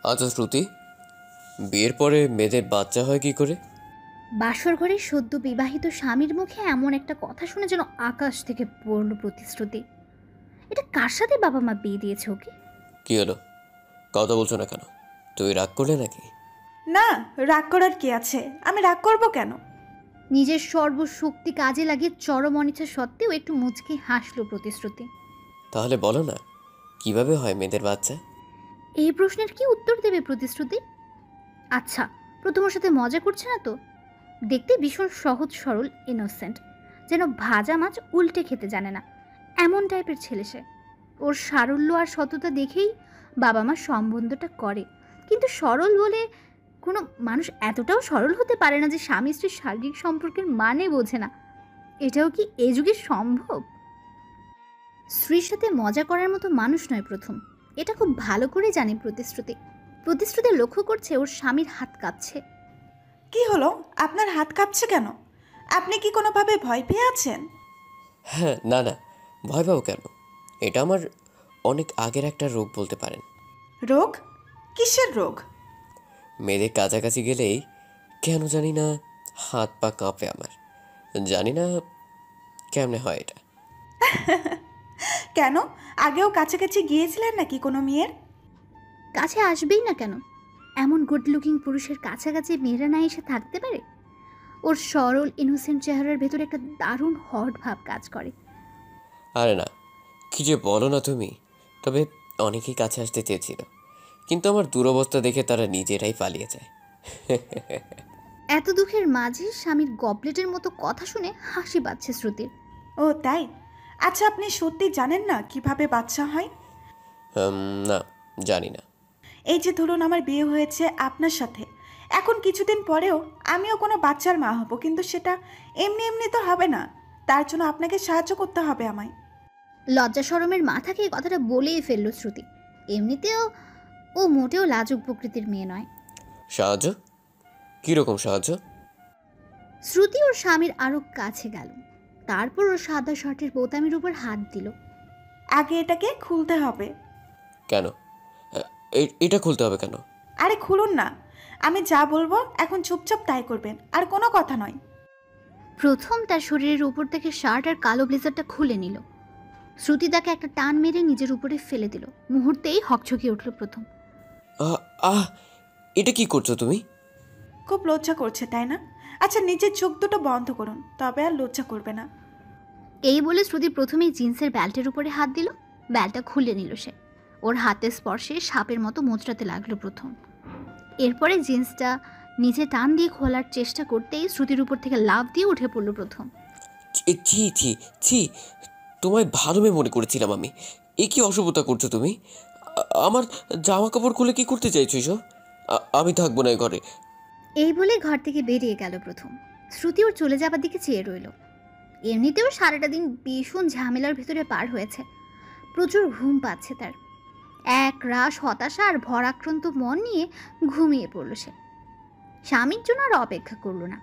আচ্ছা শ্রুতি, বিয়ের পরে মেয়েদের বাচ্চা হয় কি করে? বাসর ঘরে সদ্য বিবাহিত স্বামীর মুখে এমন একটা কথা শুনে যেন আকাশ থেকে পড়ল প্রতিশ্রুতি। এটা কার সাথে বাবা মা বিয়ে দিয়েছে ওকে? কি হলো, কথা বলছো না কেন? তুই রাগ করলে নাকি? না, রাগ করার কি আছে? আমি রাগ করব কেন? নিজের সর্বশক্তি কাজে লাগিয়ে চরম অনিচ্ছা সত্ত্বেও একটু মুচকি হাসলো প্রতিশ্রুতি। তাহলে বলো না, কিভাবে হয় মেয়েদের বাচ্চা? এই প্রশ্নের কি উত্তর দেবে প্রতিশ্রুতি? আচ্ছা, প্রথম ওর সাথে মজা করছে না তো? দেখতে ভীষণ সহজ সরল ইনোসেন্ট, যেন ভাজা মাছ উল্টে খেতে জানে না এমন টাইপের ছেলে সে। ওর সারল্য আর সততা দেখেই বাবা মা সম্বন্ধটা করে। কিন্তু সরল বলে কোনো মানুষ এতটাও সরল হতে পারে না যে স্বামী স্ত্রীর শারীরিক সম্পর্কের মানে বোঝে না। এটাও কি এই যুগে সম্ভব? স্ত্রীর সাথে মজা করার মতো মানুষ নয় প্রথম, এটা খুব ভালো করে জানে প্রতিশ্রুতি। প্রতিশ্রুতি লক্ষ্য করছে ওর স্বামীর হাত কাঁপছে। কি হলো, আপনার হাত কাঁপছে কেন? আপনি কি কোনোভাবে ভয় পেয়ে আছেন? হ্যাঁ, না না, ভয় পাও কেন? এটা আমার অনেক আগের একটা রোগ বলতে পারেন। রোগ? কিসের রোগ? মেয়েদের কাছাকাছি গেলেই কেন জানি না হাত পা কাঁপে আমার। জানি না কেমনে হয় এটা। কেন? আগেও কাছাকাছি গিয়েছিলেন নাকি কোনো মেয়ের? কাছে আসবেই না কেন? এমন গুড লুকিং পুরুষের কাছাকাছি মেয়েরা না এসে থাকতে পারে? ওর সরল ইনোসেন্ট চেহারার ভেতরে একটা দারুণ হট ভাব কাজ করে। আরে না, কি যে বলো না তুমি। তবে অনেকেই কাছে আসতে চেয়েছিল, কিন্তু আমার দুরবস্থা দেখে তারা নিজেরাই পালিয়ে যায়। এত দুঃখের মাঝে স্বামীর গবলেটের মতো কথা শুনে হাসি পাচ্ছে শ্রুতির। ও তাই? আচ্ছা, আপনি সত্যি জানেন না কিভাবে বাচ্চা হয়? না, জানি না। এই যে ধরুন আমার বিয়ে হয়েছে আপনার সাথে, এখন কিছুদিন পরেও আমিও কোনো বাচ্চার মা হব, কিন্তু সেটা এমনি এমনি তো হবে না। তার জন্য আপনাকে সাহায্য করতে হবে আমায়। লজ্জা শরমের মাথাকে এই কথাটা বলেই ফেলল শ্রুতি। এমনিতেও ও মোটেও লাজুক প্রকৃতির মেয়ে নয়। সাহায্য? কীরকম সাহায্য? শ্রুতি ওর স্বামীর আরো কাছে গেল, তারপর ওর সাদা শার্টের বোতামের উপর হাত দিল। আগে এটাকে খুলতে হবে। কেন? এটা খুলতে হবে কেন? আরে খুলুন না, আমি যা বলবো এখন চুপচাপ তাই করবেন, আর কোনো কথা নয়। প্রথম তার শরীরের উপর থেকে শার্ট আর কালো ব্লেজারটা খুলে নিল। শ্রুতি তাকে একটা টান মেরে নিজের উপরে ফেলে দিল। মুহূর্তেই হকচকিয়ে উঠল প্রথম। আহ আহ এটা কি করছো তুমি? খুব লজ্জা করছে তাই না? আচ্ছা, নিজের চোখ দুটো বন্ধ করুন, তবে আর লজ্জা করবে না। এই বলে শ্রুতি প্রথমেই জিন্সের বেল্টের উপরে হাত দিল। বেল্টটা খুলে নিল সে। ওর হাতের স্পর্শে সাপের মতো মোচড়াতে লাগলো প্রথম। এরপরে জিন্সটা নিচে টান দিয়ে খোলার চেষ্টা করতেই শ্রুতির উপর থেকে লাফ দিয়ে উঠে পড়ল প্রথম। ছি ছি ছি, তোমায় ভালো মেয়ে মনে করেছিলাম আমি। এ কি অসভ্যতা করছো তুমি? আমার জামা কাপড় খুলে কি করতে চাইছো এসব? আমি থাকবো না এ ঘরে। এই বলে ঘর থেকে বেরিয়ে গেল প্রথম। শ্রুতি ওর চলে যাবার দিকে চেয়ে রইল। এমনিতেও সারাটা দিন ভীষণ ঝামেলার ভেতরে পার হয়েছে। প্রচুর ঘুম পাচ্ছে তার। এক রাশ হতাশা আর ভরাক্রান্ত মন নিয়ে ঘুমিয়ে পড়ল সে। স্বামীর জন্য আর অপেক্ষা করলো না।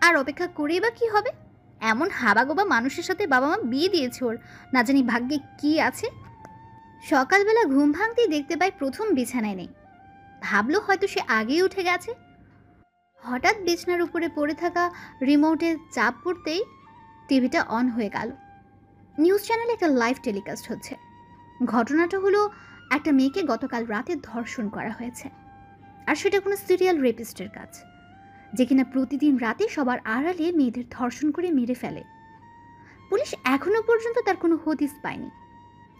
আর অপেক্ষা করেই বা কি হবে? এমন হাবাগোবা মানুষের সাথে বাবা মা বিয়ে দিয়েছে ওর, না জানি ভাগ্যে কি আছে। সকালবেলা ঘুম ভাঙতেই দেখতে পায় প্রথম বিছানায় নেই। ভাবলো হয়তো সে আগেই উঠে গেছে। হঠাৎ বিছানার উপরে পড়ে থাকা রিমোটে চাপ পড়তেই টিভিটা অন হয়ে গেল। নিউজ চ্যানেলে একটা লাইভ টেলিকাস্ট হচ্ছে। ঘটনাটা হলো, একটা মেয়েকে গতকাল রাতে ধর্ষণ করা হয়েছে। আর সেটা কোনো সিরিয়াল রেপিস্টের কাজ, যে কিনা প্রতিদিন রাতে সবার আড়ালে মেয়েদের ধর্ষণ করে মেরে ফেলে। পুলিশ এখনো পর্যন্ত তার কোনো হদিস পায়নি,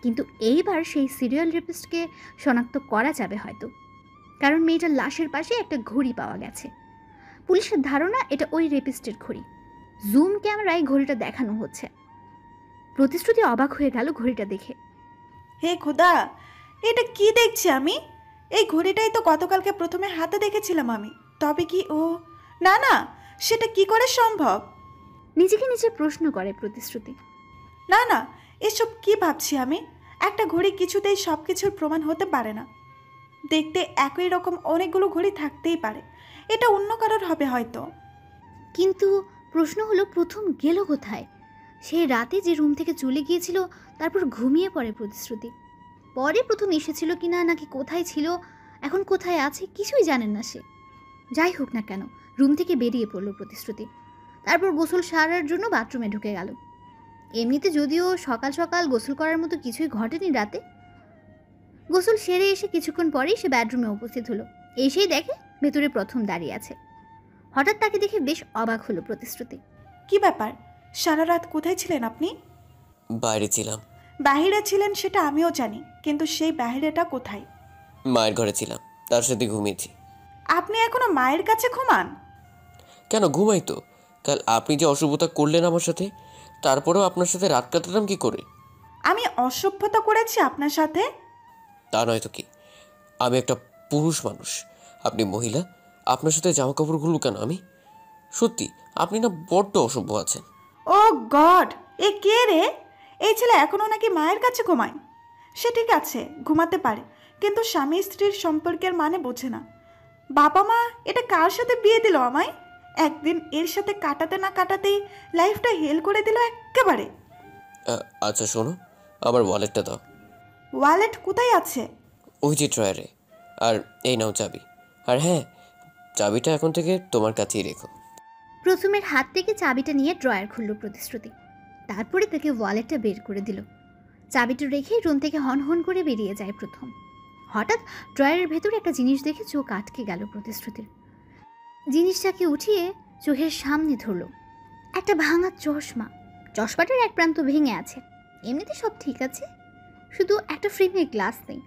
কিন্তু এইবার সেই সিরিয়াল রেপিস্টকে শনাক্ত করা যাবে হয়তো, কারণ মেয়েটার লাশের পাশে একটা ঘড়ি পাওয়া গেছে। পুলিশের ধারণা এটা ওই রেপিস্টের ঘড়ি। জুম ক্যামেরায় ঘড়িটা দেখানো হচ্ছে। প্রতিশ্রুতি অবাক হয়ে গেল ঘড়িটা দেখে। হে খোদা, এটা কি দেখছি আমি? এই ঘড়িটাই তো গতকালকে প্রথমে হাতে দেখেছিলাম আমি। তবে কি ও? না না, সেটা কি করে সম্ভব? নিজেকে নিজে প্রশ্ন করে প্রতিশ্রুতি। না না, এসব কি ভাবছি আমি? একটা ঘড়ি কিছুতেই সব কিছুর প্রমাণ হতে পারে না। দেখতে একই রকম অনেকগুলো ঘড়ি থাকতেই পারে, এটা অন্য কারোর হবে হয়তো। কিন্তু প্রশ্ন হলো প্রথম গেল কোথায়? সে রাতে যে রুম থেকে চলে গিয়েছিল, তারপর ঘুমিয়ে পড়ে প্রতিশ্রুতি। পরে প্রথম এসেছিল কিনা নাকি কোথায় ছিল এখন কোথায় আছে কিছুই জানেন না সে। যাই হোক না কেন, রুম থেকে বেরিয়ে পড়ল প্রতিশ্রুতি। তারপর গোসল সারার জন্য বাথরুমে ঢুকে গেল। এমনিতে যদিও সকাল সকাল গোসল করার মতো কিছুই ঘটেনি রাতে। গোসল সেরে এসে কিছুক্ষণ পরেই সে বেডরুমে উপস্থিত হলো। এসেই দেখে ভেতরে প্রথম দাঁড়িয়ে আছে। হঠাৎ তাকে দেখে বেশ অবাক হলো প্রতিশ্রুতি। কি ব্যাপার, সারা রাত কোথায় ছিলেন আপনি? বাইরে ছিলাম। বাহিরে ছিলেন সেটা আমিও জানি, কিন্তু সেই বাহিরেটা কোথায়? মায়ের ঘরে ছিলাম, তার সাথে ঘুমিয়েছি। আপনি এখনো মায়ের কাছে ঘুমান? কেন, ঘুমাই তো। কাল আপনি যে অশুভতা করলেন আমার সাথে, তারপরেও আপনার সাথে রাত কাটালাম কি করে? আমি অসভ্যতা করেছি আপনার সাথে? তা নয় তো কি, আমি একটা পুরুষ মানুষ, আপনি মহিলা। আপনার সাথে জামা কাপড়গুলো কেন আমি? সত্যি আপনি না বড্ড অসভ্য আছেন। ও গড, এ কে রে? এই ছেলে এখনো নাকি মায়ের কাছে ঘুমায়? সে ঠিক আছে, ঘুমাতে পারে, কিন্তু স্বামী স্ত্রীর সম্পর্কের মানে বোঝে না। বাবা মা এটা কার সাথে বিয়ে দিল আমায়? একদিন এর সাথে কাটাতে না কাটাতেই লাইফটা হেল করে দিল একেবারে। আচ্ছা শোনো, আমার ওয়ালেটটা দাও। ওয়ালেট কোথায় আছে? ওই যে ড্রয়ারে। আর এই নাও চাবি। আর হ্যাঁ, চাবিটা এখন থেকে তোমার কাছেই রেখো। প্রথমের হাত থেকে চাবিটা নিয়ে ড্রয়ার খুলল প্রতিশ্রুতি। তারপরে তাকে ওয়ালেটটা বের করে দিল। চাবিটা রেখে রুম থেকে হন হন করে বেরিয়ে যায় প্রথম। হঠাৎ ড্রয়ারের ভেতরে একটা জিনিস দেখে চোখ আটকে গেল প্রতিশ্রুতির। জিনিসটাকে উঠিয়ে চোখের সামনে ধরল। একটা ভাঙা চশমা। চশমাটার এক প্রান্ত ভেঙে আছে। এমনিতে সব ঠিক আছে, শুধু একটা ফ্রেমের গ্লাস নেই,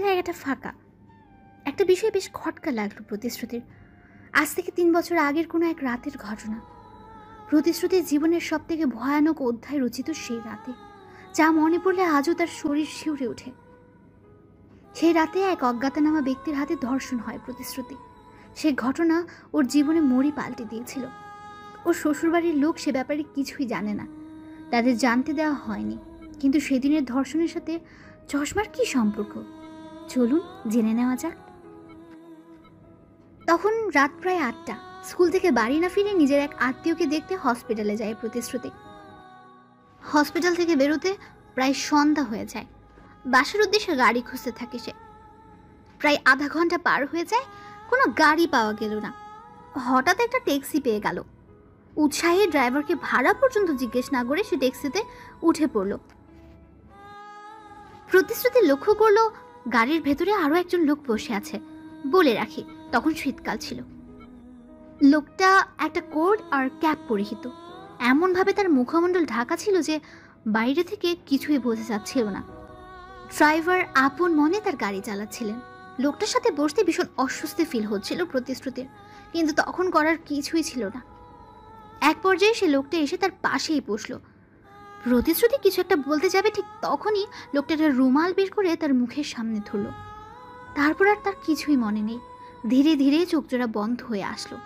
জায়গাটা ফাঁকা। একটা বিষয় বেশ খটকা লাগলো প্রতিশ্রুতির। আজ থেকে 3 বছর আগের কোনো এক রাতের ঘটনা। প্রতিশ্রুতির জীবনের সব থেকে ভয়ানক অধ্যায় রচিত সেই রাতে, যা মনে পড়লে আজও তার শরীর শিউরে ওঠে। সেই রাতে এক অজ্ঞাতনামা ব্যক্তির হাতে ধর্ষণ হয় প্রতিশ্রুতি। সে ঘটনা ওর জীবনে মোড়ই পাল্টে দিয়েছিল। ওর শ্বশুরবাড়ির লোক সে ব্যাপারে কিছুই জানে না, তাদের জানতে দেওয়া হয়নি। কিন্তু সেদিনের ধর্ষণের সাথে চশমার কি সম্পর্ক, চলুন জেনে নেওয়া যাক। তখন রাত প্রায় 8টা। স্কুল থেকে বাড়ি না ফিরে নিজের এক আত্মীয়কে দেখতে হসপিটালে যায় প্রতিশ্রুতি। হসপিটাল থেকে বেরোতে প্রায় সন্ধ্যা হয়ে যায়। বাসার উদ্দেশ্যে গাড়ি খুঁজতে থাকে সে। প্রায় আধা ঘন্টা পার হয়ে যায়, কোনো গাড়ি পাওয়া গেল না। হঠাৎ একটা ট্যাক্সি পেয়ে গেল। উৎসাহী ড্রাইভারকে ভাড়া পর্যন্ত জিজ্ঞেস না করে সে ট্যাক্সিতে উঠে পড়ল। প্রতিশ্রুতি লক্ষ্য করলো গাড়ির ভেতরে আরো একজন লোক বসে আছে। বলে রাখি, তখন শীতকাল ছিল। লোকটা একটা কোট আর ক্যাপ পরিহিত। এমনভাবে তার মুখমণ্ডল ঢাকা ছিল যে বাইরে থেকে কিছুই বোঝা যাচ্ছিল না। ড্রাইভার আপন মনে তার গাড়ি চালাচ্ছিলেন। লোকটার সাথে বসতে ভীষণ অস্বস্তি ফিল হচ্ছিল প্রতিশ্রুতির, কিন্তু তখন করার কিছুই ছিল না। এক পর্যায়ে সে লোকটা এসে তার পাশেই বসলো। প্রতিশ্রুতি কিছু একটা বলতে যাবে, ঠিক তখনই লোকটা একটা রুমাল বের করে তার মুখের সামনে ধরল। তারপর আর তার কিছুই মনে নেই। ধীরে ধীরে চোখ জোড়া বন্ধ হয়ে আসলো।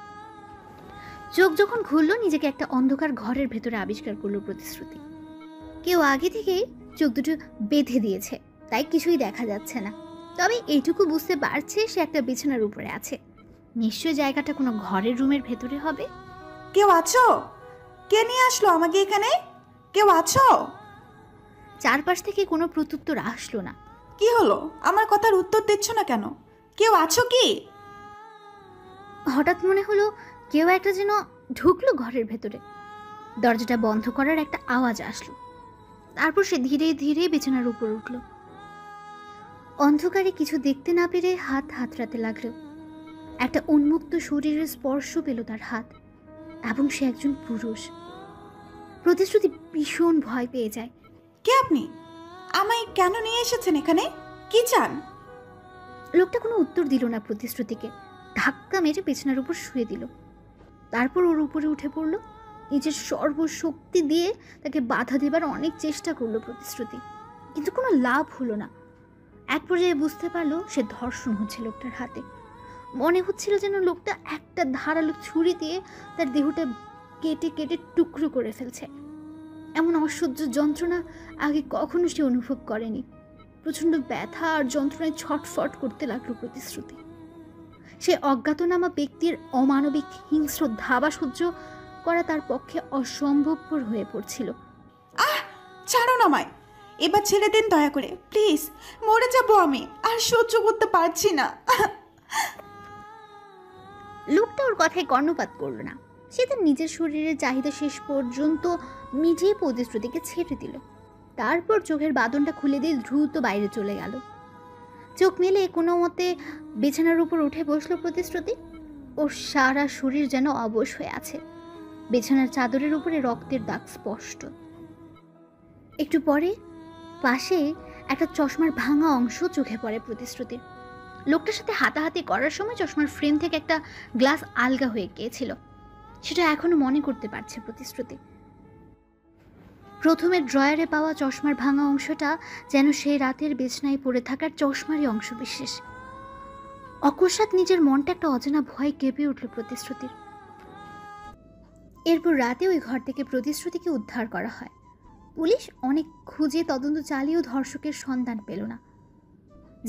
চোখ যখন খুললো, নিজেকে একটা অন্ধকার ঘরের ভেতরে আবিষ্কার করলো প্রতিশ্রুতি। কেউ আগে থেকেই চোখ দুটো বেঁধে দিয়েছে, তাই কিছুই দেখা যাচ্ছে না। তবে এইটুকু বুঝতে পারছে সে একটা বিছানার উপরে আছে। নিশ্চয় জায়গাটা কোনো ঘরের রুমের ভেতরে হবে। কেউ আছো? কে নিয়ে আসলো আমাকে এখানে? কেউ আছো? চারপাশ থেকে কোনো প্রত্যুত্তর আসলো না। কি হলো, আমার কথার উত্তর দিচ্ছ না কেন? কেউ আছো কি? হঠাৎ মনে হলো কেউ একটা যেন ঢুকলো ঘরের ভেতরে। দরজাটা বন্ধ করার একটা আওয়াজ আসলো। তারপর সে ধীরে ধীরে বিছানার উপর উঠল। অন্ধকারে কিছু দেখতে না পেরে হাত হাতড়াতে লাগলো। একটা উন্মুক্ত শরীরের স্পর্শ পেল তার হাত, এবং সে একজন পুরুষ। প্রতিশ্রুতি ভীষণ ভয় পেয়ে যায়। কে আপনি? আমায় কেন নিয়ে এসেছেন এখানে? কি চান? লোকটা কোনো উত্তর দিল না প্রতিশ্রুতিকে। ধাক্কা মেরে বিছানার উপর শুয়ে দিল। তারপর ওর উপরে উঠে পড়ল। নিজের সর্বশক্তি দিয়ে তাকে বাধা দেবার অনেক চেষ্টা করলো প্রতিশ্রুতি, কিন্তু কোনো লাভ হলো না। এক পর্যায়ে বুঝতে পারলো সে ধর্ষণ হচ্ছে লোকটার হাতে। মনে হচ্ছিল যেন লোকটা একটা ধারালো ছুরি দিয়ে তার দেহটা কেটে কেটে টুকরো করে ফেলছে। এমন অসহ্য যন্ত্রণা আগে কখনো সে অনুভব করেনি। প্রচণ্ড ব্যথা আর যন্ত্রণায় ছটফট করতে লাগলো প্রতিশ্রুতি। সে অজ্ঞাতনামা ব্যক্তির অমানবিক হিংস্র ধাবা সহ্য করা তার পক্ষে অসম্ভবপর হয়ে পড়ছিল। ছাড়ো না আমায়! এবার ছেড়ে দিন দয়া করে, প্লিজ। মরে যাব আমি, আর সহ্য করতে পারছি না। লোকটা ওর কথায় কর্ণপাত করল না। সে তার নিজের শরীরের চাহিদা শেষ পর্যন্ত মিটিয়ে প্রতিশ্রুতিকে ছেড়ে দিল। তারপর চোখের বাঁধনটা খুলে দিয়ে দ্রুত বাইরে চলে গেল। চোখ মেলে কোনো মতে বিছানার উপর উঠে বসলো প্রতিশ্রুতি। ওর সারা শরীর যেন অবশ হয়ে আছে। বিছানার চাদরের উপরে রক্তের দাগ স্পষ্ট। একটু পরে পাশে একটা চশমার ভাঙা অংশ চোখে পড়ে প্রতিশ্রুতির। লোকটার সাথে হাতাহাতি করার সময় চশমার ফ্রেম থেকে একটা গ্লাস আলগা হয়ে গিয়েছিল। সেটা এখনো মনে করতে পারছে প্রতিশ্রুতি। প্রথমে ড্রয়ারে পাওয়া চশমার ভাঙা অংশটা যেন সেই রাতের বিছনায় পড়ে থাকার চশমারই অংশ বিশেষ। অকস্মাৎ নিজের মনটা একটা অজানা ভয় কেঁপে উঠল প্রতিশ্রুতির। এরপর রাতে ওই ঘর থেকে প্রতিশ্রুতিকে উদ্ধার করা হয়। পুলিশ অনেক খুঁজে তদন্ত চালিয়েও ধর্ষকের সন্ধান পেল না।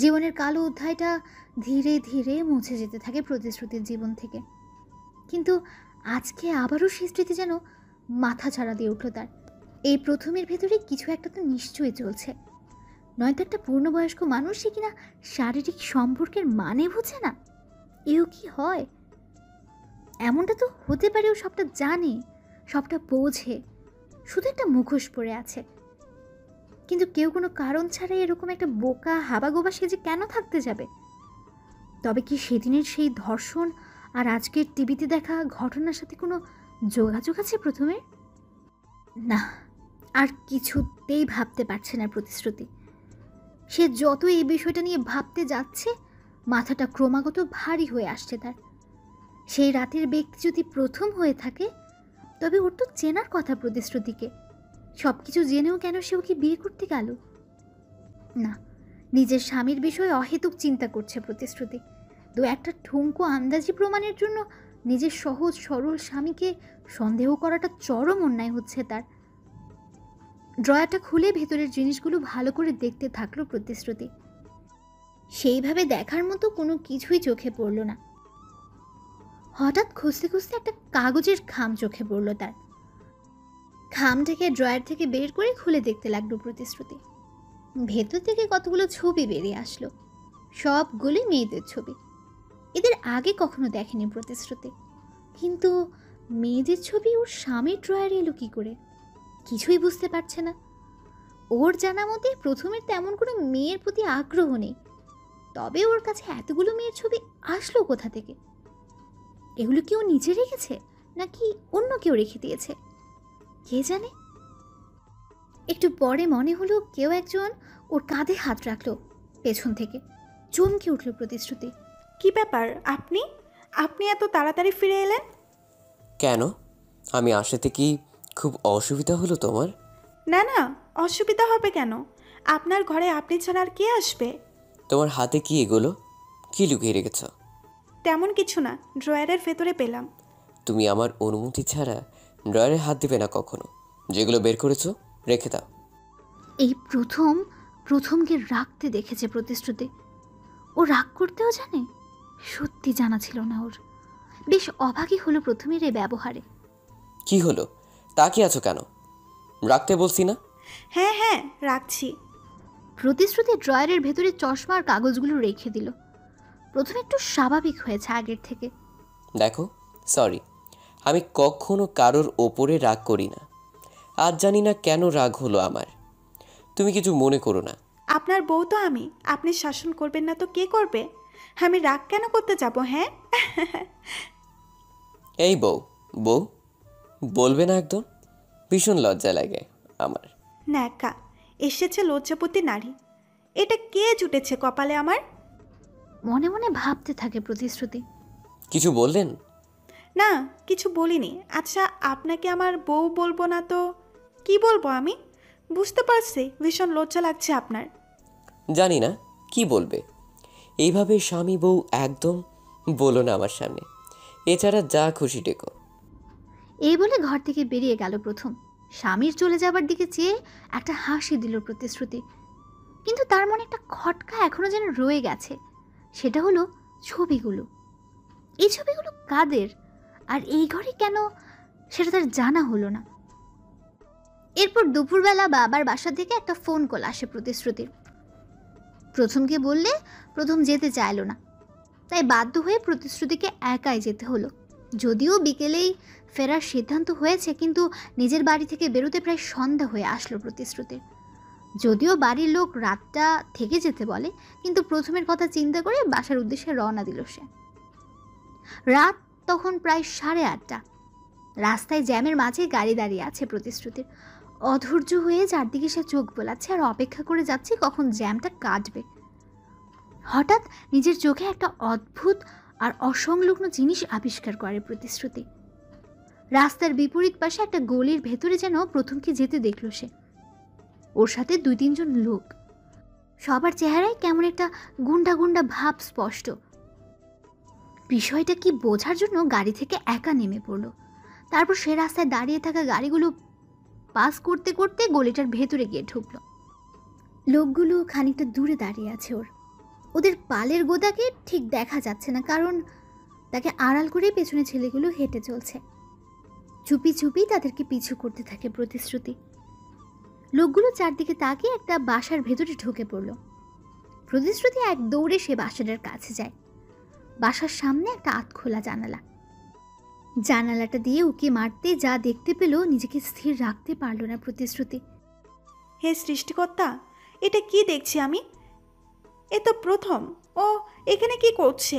জীবনের কালো অধ্যায়টা ধীরে ধীরে মুছে যেতে থাকে প্রতিশ্রুতির জীবন থেকে। কিন্তু আজকে আবারও সেই স্মৃতি যেন মাথা ছাড়া দিয়ে উঠল তার। এই প্রথমের ভেতরে কিছু একটা তো নিশ্চয়ই চলছে, নয়তো একটা পূর্ণবয়স্ক মানুষ সে কিনা শারীরিক সম্পর্কের মানে বোঝে না। এও কি হয়? এমনটা তো হতে পারেও সবটা জানে, সবটা বোঝে, শুধু একটা মুখোশ পরে আছে। কিন্তু কেউ কোনো কারণ ছাড়াই এরকম একটা বোকা হাবাগোবা সেজে কেন থাকতে যাবে? তবে কি সেদিনের সেই ধর্ষণ আর আজকের টিভিতে দেখা ঘটনার সাথে কোনো যোগাযোগ আছে প্রথমে? না, আর কিছুতেই ভাবতে পারছে না প্রতিশ্রুতি। সে যত এই বিষয়টা নিয়ে ভাবতে যাচ্ছে মাথাটা ক্রমাগত ভারী হয়ে আসছে তার। সেই রাতের ব্যক্তি যদি প্রথম হয়ে থাকে তবে ওর তো চেনার কথা প্রতিশ্রুতিকে। সব কিছু জেনেও কেন সে ওকে বিয়ে করতে গেল? না, নিজের স্বামীর বিষয়ে অহেতুক চিন্তা করছে প্রতিশ্রুতি। দু একটা ঠুনকো আন্দাজি প্রমাণের জন্য নিজের সহজ সরল স্বামীকে সন্দেহ করাটা চরম অন্যায় হচ্ছে তার। ড্রয়ারটা খুলে ভেতরের জিনিসগুলো ভালো করে দেখতে থাকলো প্রতিশ্রুতি। সেইভাবে দেখার মতো কোনো কিছুই চোখে পড়ল না। হঠাৎ খুঁজতে খুঁজতে একটা কাগজের খাম চোখে পড়ল তার। খামটাকে ড্রয়ার থেকে বের করে খুলে দেখতে লাগলো প্রতিশ্রুতি। ভেতর থেকে কতগুলো ছবি বেরিয়ে আসলো, সবগুলোই মেয়েদের ছবি। এদের আগে কখনো দেখেনি প্রতিশ্রুতি। কিন্তু মেয়েদের ছবি ওর স্বামীর ড্রয়ারে এলো কি করে? কিছুই বুঝতে পারছে না। ওর জানা মতে প্রথমের তেমন কোনো মেয়ের প্রতি আগ্রহ নেই, তবে ওর কাছে এতগুলো মেয়ের ছবি আসলো কোথা থেকে? এগুলো কি ও নিজে রেখেছে নাকি অন্য কেউ রেখে দিয়েছে কে জানে। একটু পরে মনে হলো কেউ একজন ওর কাঁধে হাত রাখলো পেছন থেকে। চমকে উঠল প্রতিশ্রুতি। কি ব্যাপার, আপনি আপনি এত তাড়াতাড়ি ফিরে এলেন? কেন, আমি আসাতে কি খুব অসুবিধা হলো তোমার? না না, অসুবিধা হবে কেন? আপনার ঘরে আপনি ছাড়া আর কে আসবে? তোমার হাতে কি এগুলো? কি লুকিয়ে রেখেছ? তেমন কিছু না, ড্রয়ারের ভেতরে পেলাম। তুমি আমার অনুমতি ছাড়া ড্রয়ারে হাত দেবে না কখনো। যেগুলো বের করেছো রেখে দাও। এই প্রথমকে রাখতে দেখেছে প্রতিশ্রুতি। ও রাগ করতেও জানে? সত্যি জানা ছিল না ওর। বেশ অবাকই হলো প্রথমের এই ব্যবহারে। কি হলো, তাকিয়ে আছো কেন? রাখতে বলছি না? হ্যাঁ হ্যাঁ, রাখছি। প্রতিশ্রুতি ড্রয়ারের ভেতরে চশমা আর কাগজগুলো রেখে দিল। প্রথমে একটু স্বাভাবিক হয়েছে আগের থেকে। দেখো, সরি, আমি কখনো কারোর ওপরে রাগ করি না। আজ জানি না কেন রাগ হলো আমার। তুমি কিছু মনে করো না। আপনার বউ তো আমি, আপনি শাসন করবেন না তো কে করবে? আমি রাগ কেন করতে যাব? হ্যাঁ এই বউ বউ বলবে না একদম? ভীষণ লজ্জা লাগে আমার। ন্যাকা, এসেছে লজ্জাপতি নারী। এটা কে জুটেছে কপালে আমার? মনে মনে ভাবতে থাকে প্রতিশ্রুতি। কিছু বললেন? না, কিছু বলিনি। আচ্ছা, আপনাকে আমার বউ বলবো না তো কি বলবো আমি? বুঝতে পারছি ভীষণ লজ্জা লাগছে আপনার। জানি না কি বলবে। এইভাবে স্বামী বউ একদম বলো না আমার সামনে। এছাড়া যা খুশি ডেকো। এই বলে ঘর থেকে বেরিয়ে গেল প্রথম। স্বামীর চলে যাবার দিকে চেয়ে একটা হাসি দিল প্রতিশ্রুতি। কিন্তু তার মনে একটা খটকা এখনো যেন রয়ে গেছে। সেটা হলো ছবিগুলো। এই ছবিগুলো কাদের আর এই ঘরে কেন, সেটা তার জানা হলো না। এরপর দুপুরবেলা বাবার বাসা থেকে একটা ফোন কল আসে প্রতিশ্রুতির। প্রথমকে বললে প্রথম যেতে চাইল না, তাই বাধ্য হয়ে প্রতিশ্রুতিকে একাই যেতে হলো। যদিও বিকেলেই ফেরার সিদ্ধান্ত হয়েছে, কিন্তু নিজের বাড়ি থেকে বেরোতে প্রায় সন্ধ্যা হয়ে আসলো প্রতিশ্রুতির। যদিও বাড়ির লোক রাতটা থেকে যেতে বলে, কিন্তু প্রথমের কথা চিন্তা করে বাসার উদ্দেশ্যে রওনা দিল সে। রাত তখন প্রায় 8:30। রাস্তায় জ্যামের মাঝে গাড়ি দাঁড়িয়ে আছে প্রতিশ্রুতির। অধৈর্য হয়ে চারদিকে সে চোখ বোলাচ্ছে আর অপেক্ষা করে যাচ্ছে কখন জ্যামটা কাটবে। হঠাৎ নিজের চোখে একটা অদ্ভুত আর অসংলগ্ন জিনিস আবিষ্কার করে প্রতিশ্রুতি। রাস্তার বিপরীত পাশে একটা গলির ভেতরে যেন প্রথমকে যেতে দেখল সে। ওর সাথে 2-3 জন লোক, সবার চেহারায় কেমন একটা গুন্ডা গুন্ডা ভাব স্পষ্ট। বিষয়টা কি বোঝার জন্য গাড়ি থেকে একা নেমে পড়ল। তারপর সে রাস্তায় দাঁড়িয়ে থাকা গাড়িগুলো পাস করতে করতে গলিটার ভেতরে গিয়ে ঢুকলো। লোকগুলো খানিকটা দূরে দাঁড়িয়ে আছে। ওদের পালের গোদাকে ঠিক দেখা যাচ্ছে না, কারণ তাকে আড়াল করে পেছনে ছেলেগুলো হেঁটে চলছে। চুপি চুপি তাদেরকে পিছু করতে থাকে প্রতিশ্রুতি। লোকগুলো চারদিকে তাকিয়ে একটা বাসার ভেতরে ঢুকে পড়ল। প্রতিশ্রুতি এক দৌড়ে সে বাসাটার কাছে যায়। বাসার সামনে একটা আধখোলা জানালা। জানালাটা দিয়ে উকি মারতে যা দেখতে পেল নিজেকে স্থির রাখতে পারল না প্রতিশ্রুতি। হে সৃষ্টিকর্তা, এটা কি দেখছি আমি? এ তো প্রথম। ও এখানে কি করছে?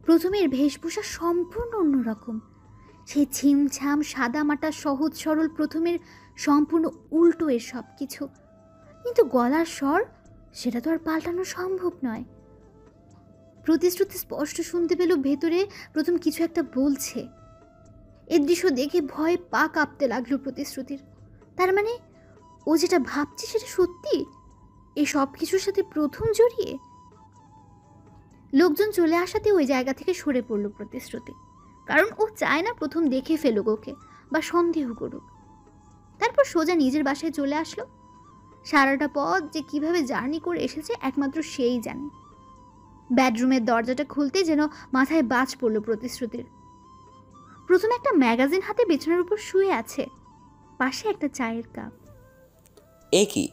প্রথমের বেশভূষা সম্পূর্ণ অন্যরকম। সেই ছিমছাম সাদামাটা সহজ সরল প্রথমের সম্পূর্ণ উল্টো এর সব কিছু। কিন্তু গলার স্বর সেটা তো আর পাল্টানো সম্ভব নয়। প্রতিশ্রুতি স্পষ্ট শুনতে পেল ভেতরে প্রথম কিছু একটা বলছে। এ দৃশ্য দেখে ভয়ে পা কাঁপতে লাগলো প্রতিশ্রুতির। তার মানে ও যেটা ভাবছে সেটা সত্যি? এই সব কিছুর সাথে প্রথম জড়িয়ে? লোকজন চলে আসাতে ওই জায়গা থেকে সরে পড়ল প্রতিশ্রুতি, কারণ ও চায় না প্রথম দেখে ফেলুক ওকে বা সন্দেহ করুক। তারপর সোজা নিজের বাসায় চলে আসলো। সারাটা পথ যে কিভাবে জার্নি করে এসেছে একমাত্র সেই জানে। বেডরুমের দরজাটা খুলতে যেন মাথায় বাজ পড়ল প্রতিশ্রুতির। প্রথম একটা ম্যাগাজিন হাতে বিছানার উপর শুয়ে আছে, পাশে একটা চায়ের কাপ। এ কি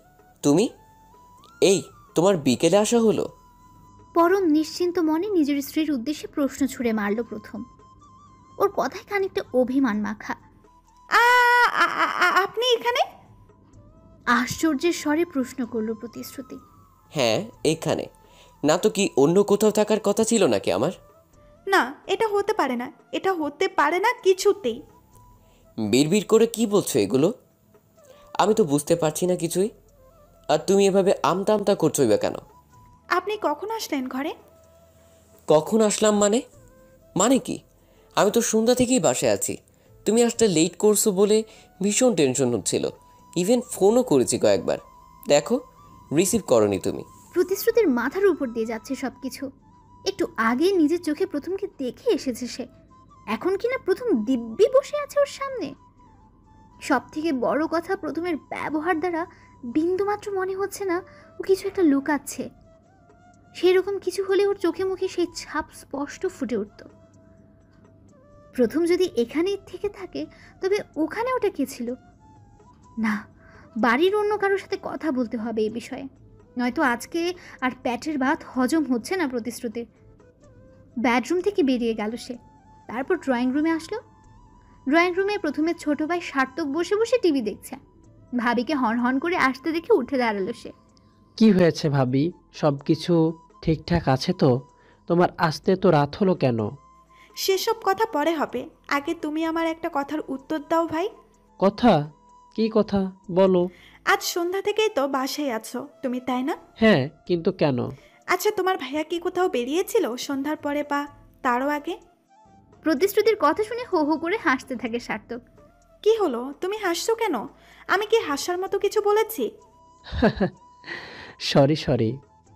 তুমি? এই তোমার বিকেলে আসা হলো? পরম নিশ্চিন্ত মনে নিজের স্ত্রীর উদ্দেশ্যে প্রশ্ন ছুড়ে মারল প্রথম। ওর কথায় খানিকটা অভিমান মাখা। আপনি এখানে? আশ্চর্যের স্বরে প্রশ্ন করল প্রতিশ্রুতি। হ্যাঁ এখানে, না তো কি অন্য কোথাও থাকার কথা ছিল নাকি আমার? না, এটা হতে পারে না, এটা হতে পারে না কিছুতেই। বিড়বিড় করে কি বলছো এগুলো? আমি তো বুঝতে পারছি না কিছুই। আর তুমি এভাবে আমতা আমতা করছোই বা কেন? আপনি কখন আসলেন ঘরে? কখন আসলাম মানে? মানে কি? আমি তো সন্ধ্যা থেকেই বাসায় আছি। তুমি আসতে লেট করছো বলে ভীষণ টেনশন হচ্ছিল। ইভেন ফোনও করেছি কয়েকবার, দেখো রিসিভ করনি তুমি। প্রতিশ্রুতির মাথার উপর দিয়ে যাচ্ছে সবকিছু। একটু আগে নিজের চোখে প্রথমকে দেখে এসেছে সে, এখন কিনা প্রথম দিব্যি বসে আছে ওর সামনে। সব থেকে বড় কথা, প্রথমের ব্যবহার দ্বারা বিন্দুমাত্র মনে হচ্ছে না ও কিছু একটা লুকাচ্ছে। সেই রকম কিছু হলে ওর চোখে মুখে সেই ছাপ স্পষ্ট ফুটে উঠত। প্রথম যদি এখানেই থেকে থাকে তবে ওখানে ওটা কে ছিল? না, বাড়ির অন্য কারোর সাথে কথা বলতে হবে এই বিষয়ে, নয়তো আজকে আর পেটের ভাত হজম হচ্ছে না প্রতিশ্রুতির। বেডরুম থেকে বেরিয়ে গেল সে। তারপর ড্রয়িং রুমে আসলো। ড্রয়িং রুমে প্রথমে ছোট ভাই সার্থক বসে বসে টিভি দেখছে। ভাবিকে হন হন করে আসতে দেখে উঠে দাঁড়ালো সে। কি হয়েছে ভাবি? সব কিছু ঠিকঠাক আছে তো? তোমার আসতে তো রাত হলো কেন? সেসব কথা পরে হবে, আগে তুমি আমার একটা কথার উত্তর দাও ভাই। কথা? কি কথা বলো? আজ সন্ধ্যা থেকেই তো বাসায় আছো তুমি, তাই না? হ্যাঁ, কিন্তু কেন? আচ্ছা, তোমার ভাইয়া কি কোথাও বেরিয়েছিল সন্ধ্যার পরে বা তারও আগে? প্রতিশ্রুতির কথা শুনে হো হো করে হাসতে থাকে সার্থক। কি হলো, তুমি হাসছো কেন? আমি কি হাসার মতো কিছু বলেছি? Sorry sorry.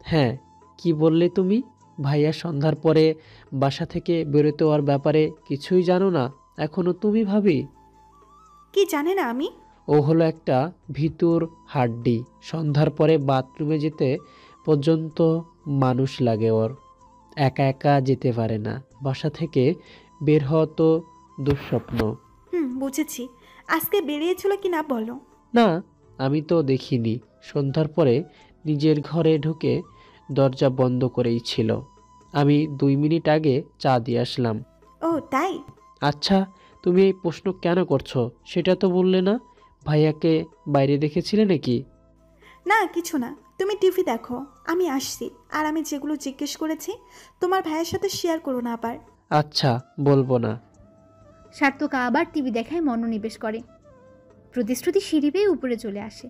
হ্যাঁ, কি বললে তুমি? ভাইয়া সন্ধ্যার পরে বাসা থেকে বেরোতে হওয়ার ব্যাপারে কিছুই জানো না এখনো তুমি ভাবি? কি জানে না আমি? ও হলো একটা ভিতর হাড্ডি। সন্ধ্যার পরে বাথরুমে যেতে পর্যন্ত মানুষ লাগে ওর। একা একা যেতে পারে না। বাসা থেকে বের হওয়া তো দুঃস্বপ্ন। বুঝেছি। আজকে বেরিয়েছিল কি না বলো। না, আমি তো দেখিনি। সন্ধ্যার পরে নিজের ঘরে ঢুকে দরজা বন্ধ করেই ছিল। আমি 2 মিনিট আগে চা দিয়ে আসলাম। ও তাই? আচ্ছা, তুমি এই প্রশ্ন কেন করছো সেটা তো বললে না। ভাইয়াকে বাইরে দেখেছিলে নাকি? না কিছু না, তুমি টিভি দেখো, আমি আসছি। আর আমি যেগুলো জিজ্ঞেস করেছি তোমার ভাইয়ের সাথে শেয়ার করো না আবার। আচ্ছা, বলবো না। সার্থক আবার টিভি দেখায় মনোনিবেশ করে। প্রতিশ্রুতি সিঁড়ি বেয়ে উপরে চলে আসে।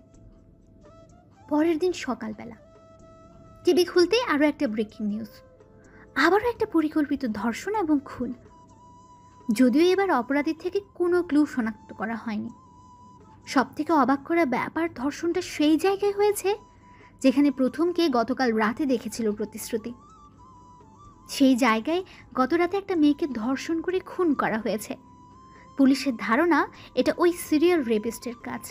পরের দিন সকালবেলা টিভি খুলতে আরও একটা ব্রেকিং নিউজ। আবারও একটা পরিকল্পিত ধর্ষণ এবং খুন। যদিও এবার অপরাধীর থেকে কোনো ক্লু শনাক্ত করা হয়নি। সবথেকে অবাক করা ব্যাপার, ধর্ষণটা সেই জায়গায় হয়েছে যেখানে প্রথমকে গতকাল রাতে দেখেছিল প্রতিশ্রুতি। সেই জায়গায় গত রাতে একটা মেয়েকে ধর্ষণ করে খুন করা হয়েছে। পুলিশের ধারণা এটা ওই সিরিয়াল রেপিস্টের কাজ।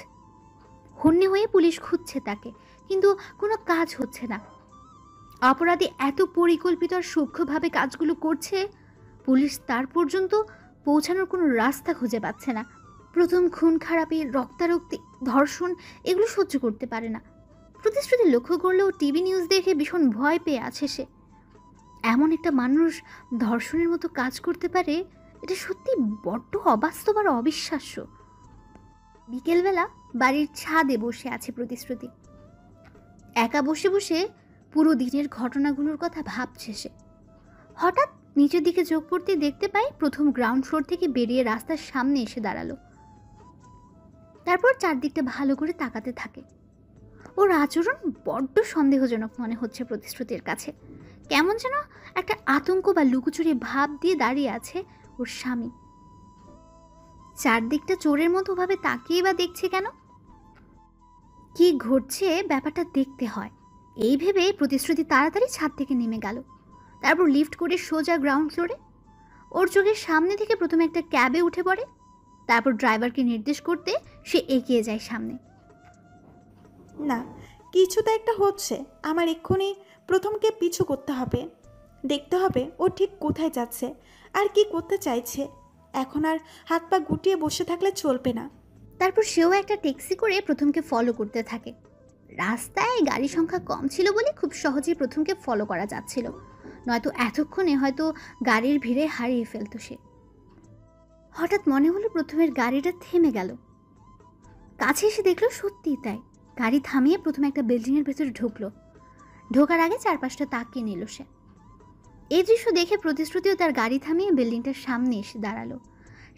হন্যে হয়ে পুলিশ খুঁজছে তাকে, কিন্তু কোনো কাজ হচ্ছে না। অপরাধী এত পরিকল্পিত আর সূক্ষ্মভাবে কাজগুলো করছে, পুলিশ তার পর্যন্ত পৌঁছানোর কোনো রাস্তা খুঁজে পাচ্ছে না। প্রথম খুন খারাপি, রক্তারক্তি, ধর্ষণ এগুলো সহ্য করতে পারে না। প্রতিশ্রুতি লক্ষ্য করলেও টিভি নিউজ দেখে ভীষণ ভয় পেয়ে আছে সে। এমন একটা মানুষ ধর্ষণের মতো কাজ করতে পারে, এটা সত্যি বড্ড অবাস্তব আর অবিশ্বাস্য। বিকেলবেলা বাড়ির ছাদে বসে আছে প্রতিশ্রুতি। একা বসে বসে পুরো দিনের ঘটনাগুলোর কথা ভাবছে সে। হঠাৎ নিচের দিকে চোখ পড়তে দেখতে পায় প্রথম গ্রাউন্ড ফ্লোর থেকে বেরিয়ে রাস্তার সামনে এসে দাঁড়ালো। তারপর চারদিকটা ভালো করে তাকাতে থাকে। ওর আচরণ বড্ড সন্দেহজনক মনে হচ্ছে প্রতিশ্রুতির কাছে। কেমন যেন একটা আতঙ্ক বা লুকোচুরি ভাব দিয়ে দাঁড়িয়ে আছে ওর স্বামী। চারদিকটা চোরের মতো ভাবে তাকিয়ে বা দেখছে কেন? কি ঘটছে ব্যাপারটা দেখতে হয়, এই ভেবে প্রতিশ্রুতি তাড়াতাড়ি ছাদ থেকে নেমে গেল। তারপর লিফট করে সোজা গ্রাউন্ড ফ্লোরে। ওর চোখের সামনে থেকে প্রথমে একটা ক্যাবে উঠে পড়ে। তারপর ড্রাইভারকে নির্দেশ করতে সে এগিয়ে যায় সামনে। না, কিছু তো একটা হচ্ছে। আমার এক্ষুনি প্রথমকে পিছু করতে হবে, দেখতে হবে ও ঠিক কোথায় যাচ্ছে আর কি করতে চাইছে। এখন আর হাত পা গুটিয়ে বসে থাকলে চলবে না। তারপর সেও একটা ট্যাক্সি করে প্রথমকে ফলো করতে থাকে। রাস্তায় গাড়ি সংখ্যা কম ছিল বলে খুব সহজেই প্রথমকে ফলো করা যাচ্ছিল, নয়তো এতক্ষণে হয়তো গাড়ির ভিড়ে হারিয়ে ফেলতো সে। হঠাৎ মনে হলো প্রথমের গাড়িটা থেমে গেল। কাছে এসে দেখলো সত্যিই তাই। গাড়ি থামিয়ে প্রথমে একটা বিল্ডিংয়ের ভেতরে ঢুকলো। ঢোকার আগে চারপাশটা তাকিয়ে নিল সে। এই দৃশ্য দেখে প্রতিশ্রুতিও তার গাড়ি থামিয়ে বিল্ডিংটার সামনে এসে দাঁড়ালো।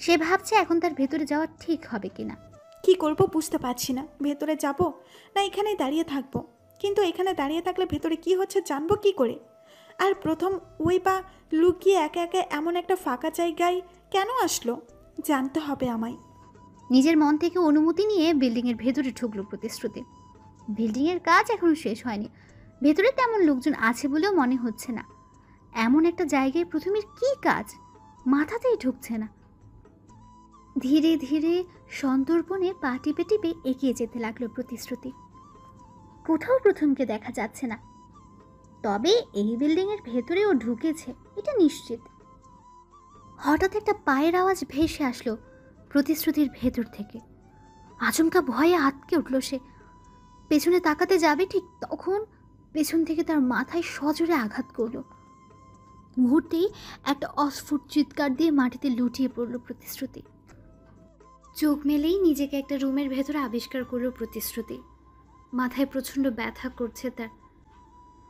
সে ভাবছে এখন তার ভেতরে যাওয়া ঠিক হবে কিনা। কি করব বুঝতে পারছি না, ভেতরে যাব না এখানেই দাঁড়িয়ে থাকবো। কিন্তু এখানে দাঁড়িয়ে থাকলে ভেতরে কি হচ্ছে জানবো কি করে? আর প্রথম ওই বা লুকিয়ে একে একে এমন একটা ফাঁকা জায়গায় কেন আসলো, জানতে হবে আমায়। নিজের মন থেকে অনুমতি নিয়ে বিল্ডিংয়ের ভেতরে ঢুকলো প্রতিশ্রুতি। বিল্ডিংয়ের কাজ এখনো শেষ হয়নি। ভেতরে তেমন লোকজন আছে বলেও মনে হচ্ছে না। এমন একটা জায়গায় প্রথমের কি কাজ মাথাতেই ঢুকছে না। ধীরে ধীরে সন্তর্পণে পা টিপে টিপে এগিয়ে যেতে লাগলো প্রতিশ্রুতি। কোথাও প্রথমকে দেখা যাচ্ছে না, তবে এই বিল্ডিংয়ের ভেতরে ও ঢুকেছে এটা নিশ্চিত। হঠাৎ একটা পায়ের আওয়াজ ভেসে আসলো প্রতিশ্রুতির ভেতর থেকে। আচমকা ভয়ে আটকে উঠল সে। পেছনে তাকাতে যাবে ঠিক তখন পেছন থেকে তার মাথায় সজোরে আঘাত করলো। মুহূর্তেই একটা অস্ফুট চিৎকার দিয়ে মাটিতে লুটিয়ে পড়ল প্রতিশ্রুতি। চোখ মেলেই নিজেকে একটা রুমের ভেতরে আবিষ্কার করলো প্রতিশ্রুতি। মাথায় প্রচণ্ড ব্যথা করছে তার।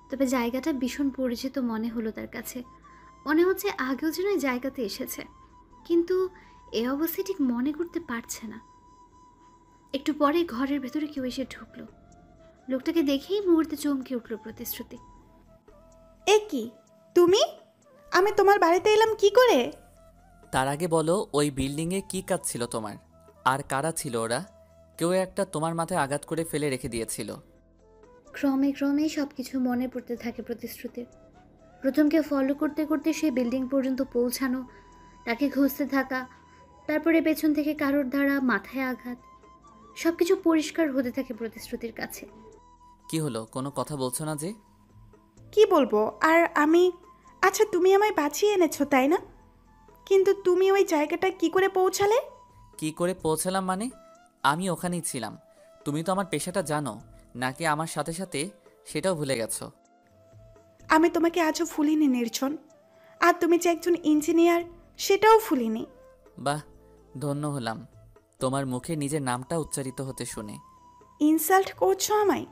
তবে জায়গাটা ভীষণ পরিচিত মনে হলো তার কাছে। মনে হচ্ছে আগেও যেন এই জায়গাতে এসেছে, কিন্তু এ অবস্থা ঠিক মনে করতে পারছে না। একটু পরে ঘরের ভেতরে কেউ এসে ঢুকলো। লোকটাকে দেখেই মুহূর্তে চমকে উঠল প্রতিশ্রুতি। এ কি তুমি? আমি তোমার বাড়িতে এলাম কি করে? তার আগে বলো, ওই বিল্ডিংয়ে কি কাজ ছিল তোমার? আর কারা ছিল ওরা? কেউ একটা তোমার মাথায় আঘাত করে ফেলে রেখে দিয়েছিল। ক্রমে ক্রমে সব কিছু মনে পড়তে থাকে প্রতিশ্রুতির। প্রথমকে ফলো করতে করতে সে বিল্ডিং পর্যন্ত পৌঁছানো, তাকে খুঁজতে থাকা, তারপরে পেছন থেকে কারোর দ্বারা মাথায় আঘাত, সব কিছু পরিষ্কার হতে থাকে প্রতিশ্রুতির কাছে। কি হলো, কোনো কথা বলছো না যে? কি বলবো আর আমি? আচ্ছা তুমি আমায় বাঁচিয়ে এনেছো তাই না, কিন্তু তুমি ওই জায়গাটা কি করে পৌঁছালে? কি করে পৌঁছালাম মানে? আমি ওখানেই ছিলাম। তুমি তো আমার পেশাটা জানো, নাকি আমার সাথে সাথে সেটাও ভুলে গেছো? আমি তোমাকে আজও ভুলিনি নির্জন। আর তুমি যে একজন ইঞ্জিনিয়ার সেটাও ভুলিনি। বাহ, ধন্য হলাম তোমার মুখে নিজের নামটা উচ্চারিত হতে শুনে। ইনসাল্ট করছো আমায়?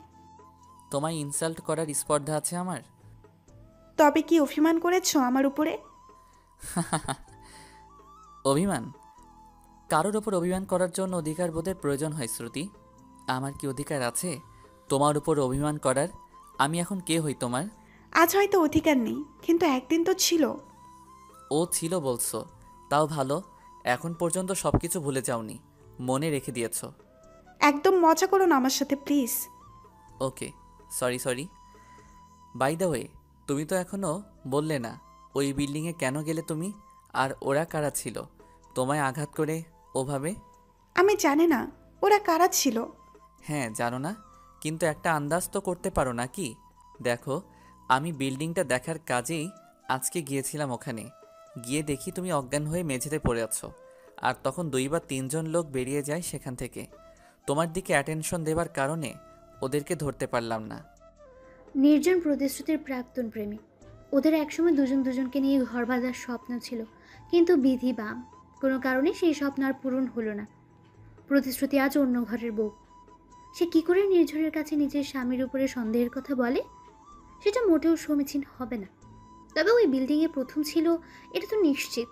তোমায় ইনসাল্ট করার স্পর্ধা আছে আমার? তবে কি অভিমান করেছো আমার উপরে? অভিমান? কারোর ওপর অভিমান করার জন্য অধিকার বোধের প্রয়োজন হয় শ্রুতি। আমার কি অধিকার আছে তোমার উপর অভিমান করার? আমি এখন কে হই তোমার? আজ হয়তো অধিকার নেই, কিন্তু একদিন তো ছিল। ও ছিল বলছো, তাও ভালো। এখন পর্যন্ত সব কিছু ভুলে যাওনি, মনে রেখে দিয়েছো। একদম মজা করো না আমার সাথে please. Okay, sorry sorry. By the way, তুমি তো এখনও বললে না ওই বিল্ডিংয়ে কেন গেলে তুমি, আর ওরা কারা ছিল তোমায় আঘাত করে ওভাবে? আমি জানি না ওরা কারা ছিল। হ্যাঁ জানো না, কিন্তু একটা আন্দাজ তো করতে পারো নাকি? দেখো, আমি বিল্ডিংটা দেখার কাজেই আজকে গিয়েছিলাম ওখানে। গিয়ে দেখি তুমি অজ্ঞান হয়ে মেঝেতে পড়ে আছো, আর তখন 2 বা 3 জন লোক বেরিয়ে যায় সেখান থেকে। তোমার দিকে অ্যাটেনশন দেবার কারণে ওদেরকে ধরতে পারলাম না। নির্জন প্রতিশ্রুতির প্রাক্তন প্রেমিক। ওদের একসময় দুজন দুজনকে নিয়ে ঘর বাঁধার স্বপ্ন ছিল, কিন্তু বিধি বাম কোনো কারণে সেই স্বপ্ন আর পূরণ হলো না। প্রতিশ্রুতি আজ অন্য ঘরের বউ। সে কি করে নির্ঝরের কাছে নিজের স্বামীর উপরে সন্দেহের কথা বলে? সেটা মোটেও সমীচীন হবে না। তবে ওই বিল্ডিংয়ে প্রথম ছিল এটা তো নিশ্চিত।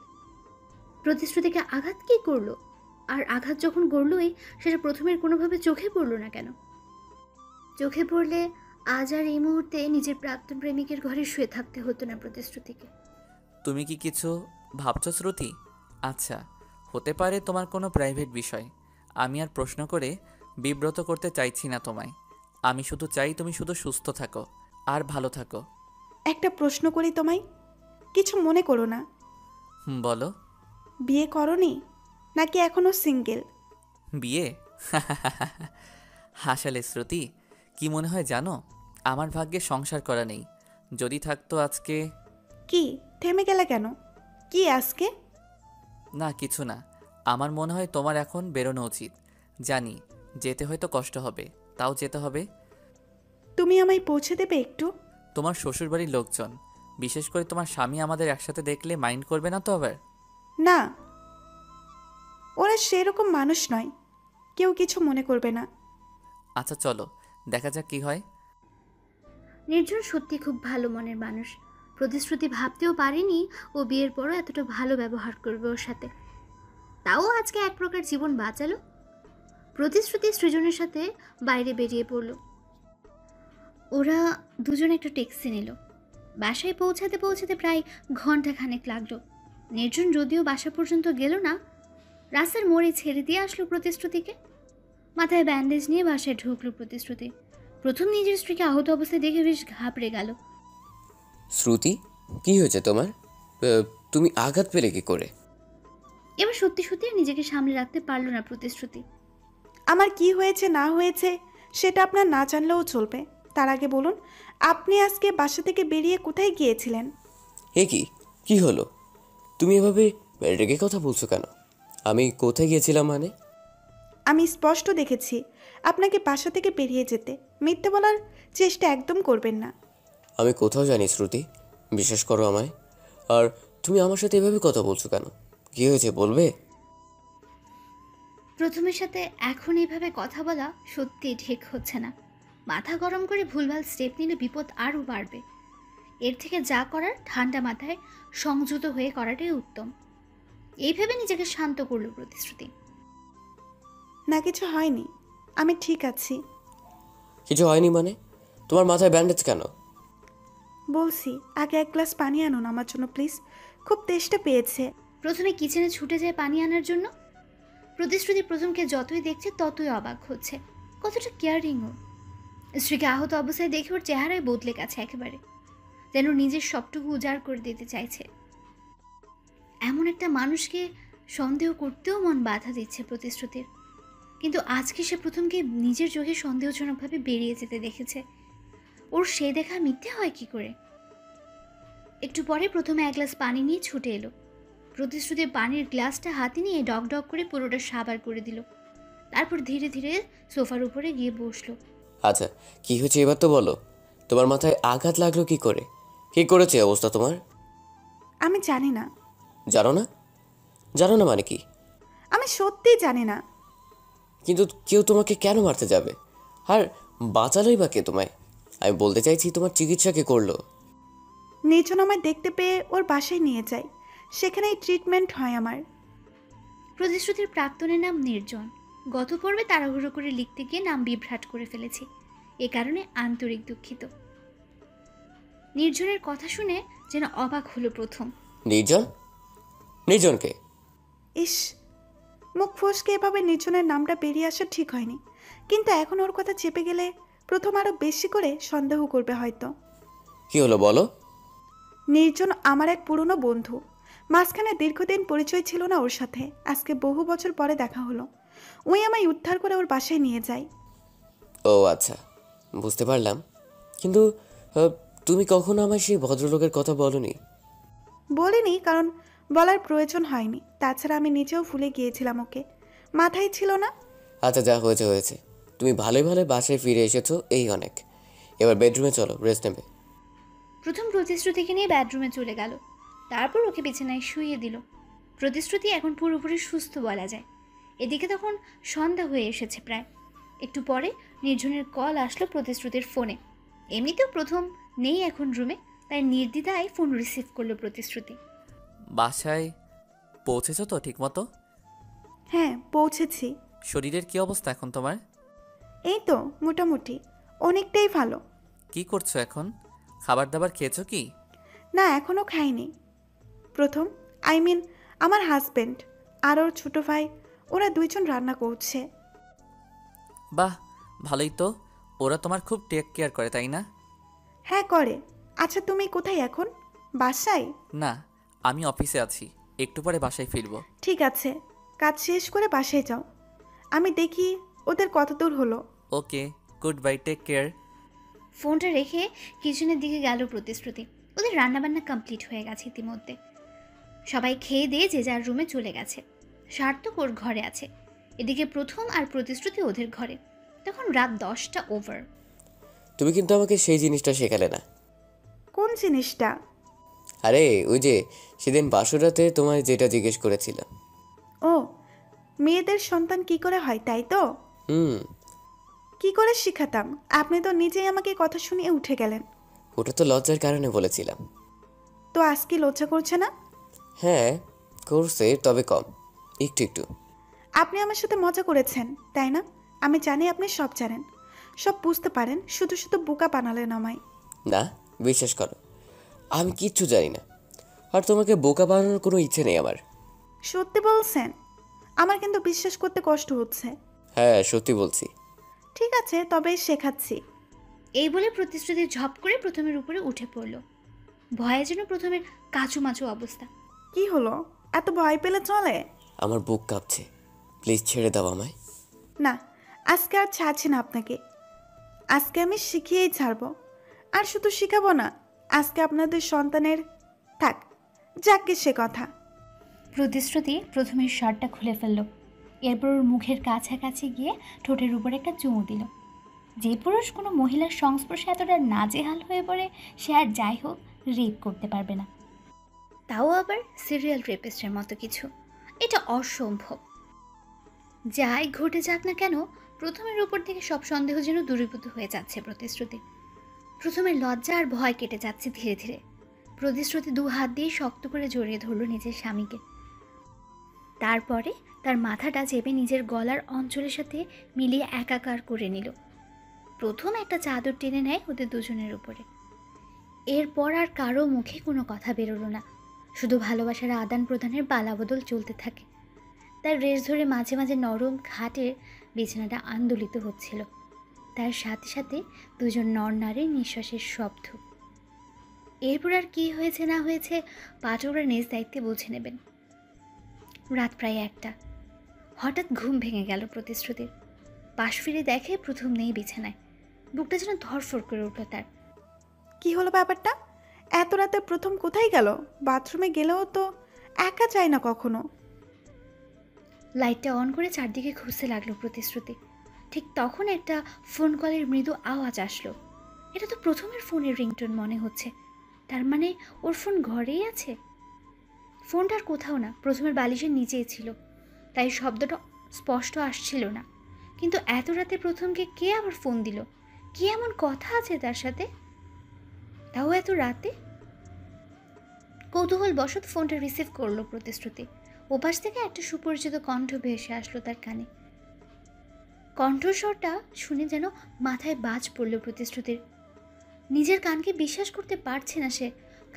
প্রতিশ্রুতিকে আঘাত কি করলো? আর আঘাত যখন করলোই, সেটা প্রথমের কোনোভাবে চোখে পড়লো না কেন? চোখে পড়লে আজ আর এই মুহূর্তে নিজের প্রাক্তন প্রেমিকের ঘরে শুয়ে থাকতে হতো না প্রতিশ্রুতিকে। তুমি কি কিছু ভাবছো শ্রুতি? আচ্ছা, হতে পারে তোমার কোনো প্রাইভেট বিষয়। আমি আর প্রশ্ন করে বিব্রত করতে চাইছি না তোমায়। আমি শুধু চাই তুমি শুধু সুস্থ থাকো আর ভালো থাকো। একটা প্রশ্ন করি তোমায়, কিছু মনে করো না। বলো। বিয়ে করনি নাকি এখনো সিঙ্গেল? বিয়ে? হাসালে শ্রুতি। কি মনে হয় জানো, আমার ভাগ্যে সংসার করা নেই। যদি থাকতো আজকে। কি থেমে গেলে কেন? কি আজকে? না কিছু না, আমার মনে হয় তোমার এখন বেরোনো উচিত। জানি যেতে হয়তো কষ্ট হবে, তাও যেতে হবে। তুমি আমায় পৌঁছে দেবে একটু? তোমার শ্বশুরবাড়ির লোকজন, বিশেষ করে তোমার স্বামী আমাদের একসাথে দেখলে মাইন্ড করবে না তো আবার? না, ওরা সেরকম মানুষ নয়, কেউ কিছু মনে করবে না। আচ্ছা চলো, দেখা যাক কি হয়। নির্জন সত্যি খুব ভালো মনের মানুষ। প্রতিশ্রুতি ভাবতেও পারেনি ও বিয়ের পরও এতটা ভালো ব্যবহার করবে ওর সাথে। তাও আজকে এক প্রকার জীবন বাঁচালো। প্রতিশ্রুতি সৃজনের সাথে বাইরে বেরিয়ে পড়ল। ওরা দুজন একটা ট্যাক্সি নিল। বাসায় পৌঁছাতে পৌঁছাতে প্রায় ঘন্টাখানেক লাগলো। নির্জন যদিও বাসা পর্যন্ত গেল না, রাস্তার মোড়ে ছেড়ে দিয়ে আসলো প্রতিশ্রুতিকে। মাথায় ব্যান্ডেজ নিয়ে বাসায় ঢুকলো প্রতিশ্রুতি। প্রথম নিজের স্ত্রীকে আহত অবস্থায় দেখে বেশ ঘাবড়ে গেল। শ্রুতি, কি হয়েছে তোমার? তুমি আঘাত পেলে কি করে? এবার সত্যি সত্যি আর নিজেকে সামলে রাখতে পারল না প্রতিশ্রুতি। আমার কি হয়েছে না হয়েছে সেটা আপনার না জানলেও চলবে। তার আগে বলুন, আপনি আজকে বাসা থেকে বেরিয়ে কোথায় গিয়েছিলেন? এ কি কি হলো? তুমি এভাবে রেগে কথা বলছো কেন? আমি কোথায় গিয়েছিলাম মানে? আমি স্পষ্ট দেখেছি আপনাকে বাসা থেকে বেরিয়ে যেতে। মিথ্যে বলার চেষ্টা একদম করবেন না। আমি কোথাও জানি শ্রুতি, বিশ্বাস করো আমায়। আর তুমি আমার সাথে এভাবে কথা বলছো কেন? কী হয়েছে বলবে? প্রথমের সাথে এখন এইভাবে কথা বলা সত্যিই ঠিক হচ্ছে না। মাথা গরম করে ভুলভাল স্টেপ নিলে বিপদ আরও বাড়বে। এর থেকে যা করার ঠান্ডা মাথায় সংযত হয়ে করাটাই উত্তম। এই ভেবে নিজেকে শান্ত করল প্রতিশ্রুতি। না কিছু হয়নি, আমি ঠিক আছি। কিছু হয়নি মানে? তোমার মাথায় ব্যান্ডেজ কেন? বলছি, আগে এক গ্লাস পানি আনুন আমার জন্য প্লিজ, খুব তেষ্টা পেয়েছে। প্রথমে কিচেনে ছুটে যায় পানি আনার জন্য। প্রতিশ্রুতি প্রথমকে যতই দেখছে ততই অবাক হচ্ছে। কতটা কেয়ারিং ও। স্ত্রীকে আহত অবস্থায় দেখে ওর চেহারায় বদলে গেছে একেবারে, যেন নিজের সবটুকু উজাড় করে দিতে চাইছে। এমন একটা মানুষকে সন্দেহ করতেও মন বাধা দিচ্ছে প্রতিশ্রুতির। কিন্তু আজকে সে প্রথমকে নিজের চোখে সন্দেহজনকভাবে বেরিয়ে যেতে দেখেছে। ওর সে দেখা মিথ্যে হয় কি করে? একটু পরে প্রথমে এক গ্লাস পানি নিয়ে ছুটে এলো। প্রতিশ্রুতির পানির গ্লাসটা হাতে নিয়ে ডক ডক করে পুরোটা সাবার করে দিল। তারপর ধীরে ধীরে সোফার উপরে গিয়ে বসলো। আচ্ছা, কি হয়েছে এবার তো বলো। তোমার মাথায় আঘাত লাগলো কি করে? কি করেছে অবস্থা তোমার? আমি জানি না। জানো না? জানো না মানে কি? আমি সত্যিই জানি না। কিন্তু কেউ তোমাকে কেন মারতে যাবে? আর বাঁচালোই বা কে তোমায়? আমি বলতে চাইছি তোমার চিকিৎসা কে করলো? নির্জন আমায় দেখতে পেয়ে ওর বাসায় নিয়ে যায়, সেখানেই ট্রিটমেন্ট হয় আমার। প্রতিশ্রুতির প্রাক্তনের নাম নির্জন। গত পর্বে তাড়াহুড়ো করে লিখতে গিয়ে নাম বিভ্রাট করে ফেলেছি, এ কারণে আন্তরিক দুঃখিত। নির্জনের কথা শুনে যেন অবাক হলো প্রথম। নির্জন? নির্জনকে? ইস, মুখ ফসকে এভাবে নির্জনের নামটা বেরিয়ে আসা ঠিক হয়নি, কিন্তু এখন ওর কথা চেপে গেলে প্রথম আরও বেশি করে সন্দেহ করবে হয়তো। কি হলো বলো? নির্জন আমার এক পুরনো বন্ধু। মাঝখানে দীর্ঘদিন পরিচয় ছিল না ওর সাথে, আজকে বহু বছর পরে দেখা হলো। ওই আমায় উদ্ধার করে ওর বাসায় নিয়ে যায়। ও আচ্ছা, বুঝতে পারলাম। কিন্তু তুমি কখনো আমায় সেই ভদ্রলোকের কথা বলনি? বলিনি, কারণ বলার প্রয়োজন হয়নি। তাছাড়া আমি নিজেও ভুলে গিয়েছিলাম, ওকে মাথায় ছিল না। আচ্ছা, যা হয়েছে হয়েছে। তুমি ভালোই ভালো বাসায় ফিরে এসেছো, এই অনেক। এবার বেডরুমে চলো, রেস্ট নেবে। প্রথম প্রতিশ্রুতিকে নিয়ে বেডরুমে চলে গেল, তারপর ওকে বিছানায় শুইয়ে দিল। প্রতিশ্রুতি এখন পুরোপুরি সুস্থ বলা যায়। এদিকে তখন সন্ধ্যা হয়ে এসেছে প্রায়। একটু পরে নির্জনের কল আসলো প্রতিশ্রুতির ফোনে। এমনিতেও প্রথম নেই এখন রুমে, তাই নির্দ্বিধায় ফোন রিসিভ করলো প্রতিশ্রুতি। বাসায় পৌঁছেছো তো ঠিকমতো? হ্যাঁ, পৌঁছেছি। শরীরের কি অবস্থা এখন তোমার? এই তো মোটামুটি, অনেকটাই ভালো। কি করছো এখন? খাবার দাবার খেয়েছো কি? না, এখনও খাইনি। প্রথম, আমার হাজবেন্ড আর ওর ছোট ভাই, ওরা দুইজন রান্না করছে। বাহ, ভালোই তো। ওরা তোমার খুব টেক কেয়ার করে, তাই না? হ্যাঁ করে। আচ্ছা, তুমি কোথায় এখন? বাসায়? না, আমি অফিসে আছি, একটু পরে বাসায় ফিরবো। ঠিক আছে, কাজ শেষ করে বাসায় যাও। আমি দেখি ওদের কত দূর হলো। ওকে, গুড বাই, টেক কেয়ার। ফোনটা রেখে কিচেনের দিকে গেল প্রতিশ্রুতি। ওদের রান্নাবান্না কমপ্লিট হয়ে গেছে ইতিমধ্যে। সবাই খেয়ে দিয়ে যে যার রুমে চলে গেছে। সার্থক ওর ঘরে আছে, এদিকে প্রথম আর প্রতিশ্রুতি ওদের ঘরে। তখন রাত 10টা ওভার। তুমি কিন্তু আমাকে সেই জিনিসটা শেখালে না। কোন জিনিসটা? আরে ওই যে সেদিন বাসরাতে তোমায় যেটা জিজ্ঞেস করেছিলাম। ও, মেয়েদের সন্তান কি করে হয় তাই তো? হুম। কি করে শিখাতাম? আপনি তো নিজেই আমাকে কথা শুনিয়ে উঠে গেলেন। ওটা তো লজ্জার কারণে বলেছিলাম। তো আজকে লজ্জা করছে না? হ্যাঁ, করছে, তবে কম, একটু একটু। আপনি আমার সাথে মজা করেছেন তাই না? আমি জানি আপনি সব জানেন, সব বুঝতে পারেন, শুধু শুধু বোকা বানালেন আমায়। না, বিশ্বাস করো, আমি কিচ্ছু জানি না। আর তোমাকে বোকা বানানোর কোনো ইচ্ছে নেই আমার। সত্যি বলছেন? আমার কিন্তু বিশ্বাস করতে কষ্ট হচ্ছে। হ্যাঁ, সত্যি বলছি। ঠিক আছে, তবে শেখাচ্ছি। এই বলে প্রতিশ্রুতি ঝপ করে প্রথমের উপরে উঠে পড়ল। ভয়ে যেন প্রথমের কাচুমাচু অবস্থা। কি হলো? এত ভয় পেলে চলে? আমার বুক কাঁপছে, প্লিজ ছেড়ে দাও আমায়। না, আজকে আর ছাড়ছি না আপনাকে। আজকে আমি শিখিয়েই ছাড়বো। আর শুধু শিখাবো না, আজকে আপনাদের সন্তানের থাক, যাকে সে কথা। প্রতিশ্রুতি প্রথমের শার্টটা খুলে ফেলল, এরপর ওর মুখের কাছাকাছি গিয়ে ঠোঁটের উপর একটা চুমু দিল। যে পুরুষ কোনো মহিলার সংস্পর্শে এতটা নাজেহাল হয়ে পড়ে, সে আর যাই হোক রেপ করতে পারবে না, তাও আবার সিরিয়াল রেপিস্টের মতো কিছু। এটা অসম্ভব। যাই ঘটে যাক না কেন, প্রথমের উপর থেকে সব সন্দেহ যেন দূরীভূত হয়ে যাচ্ছে প্রতিশ্রুতি। প্রথমে লজ্জা আর ভয় কেটে যাচ্ছে ধীরে ধীরে। প্রতিশ্রুতি 2 হাত দিয়ে শক্ত করে জড়িয়ে ধরল নিজের স্বামীকে। তারপরে তার মাথাটা চেপে নিজের গলার অঞ্চলের সাথে মিলিয়ে একাকার করে নিল। প্রথম একটা চাদর টেনে নেয় ওদের দুজনের উপরে। এরপর আর কারো মুখে কোনো কথা বেরোলো না, শুধু ভালোবাসার আদান প্রদানের পালাবদল চলতে থাকে। তার রেশ ধরে মাঝে মাঝে নরম খাটের বিছানাটা আন্দোলিত হচ্ছিল, তার সাথে সাথে দুজন নর নারীর নিঃশ্বাসের শব্দ। এরপর আর কী হয়েছে না হয়েছে পাঠকরা নিজ দায়িত্বে বুঝে নেবেন। রাত প্রায় 1টা। হঠাৎ ঘুম ভেঙে গেল প্রতিশ্রুতির। পাশ ফিরে দেখে প্রথম নেই বিছানায়। বুকটা যেন ধরফর করে উঠল তার। কি হলো ব্যাপারটা? এত রাতে প্রথম কোথায় গেল? বাথরুমে গেলেও তো একা যায় না কখনো। লাইটটা অন করে চারদিকে খুঁজতে লাগলো প্রতিশ্রুতি। ঠিক তখন একটা ফোন কলের মৃদু আওয়াজ আসলো। এটা তো প্রথমের ফোনের রিংটোন মনে হচ্ছে। তার মানে ওর ফোন ঘরেই আছে। ফোনটার কোথাও না, প্রথমের বালিশের নিচেই ছিল, তাই শব্দটা স্পষ্ট আসছিল না। কিন্তু এত রাতে প্রথমকে কে আবার ফোন দিল? কি এমন কথা আছে তার সাথে, তাও এত রাতে? কৌতূহল বশত ফোনটা রিসিভ করলো প্রতিশ্রুতি। ওপাশ থেকে একটা সুপরিচিত কণ্ঠ ভেসে আসলো তার কানে। কণ্ঠস্বরটা শুনে যেন মাথায় বাজ পড়ল প্রতিশ্রুতির। নিজের কানকে বিশ্বাস করতে পারছে না সে,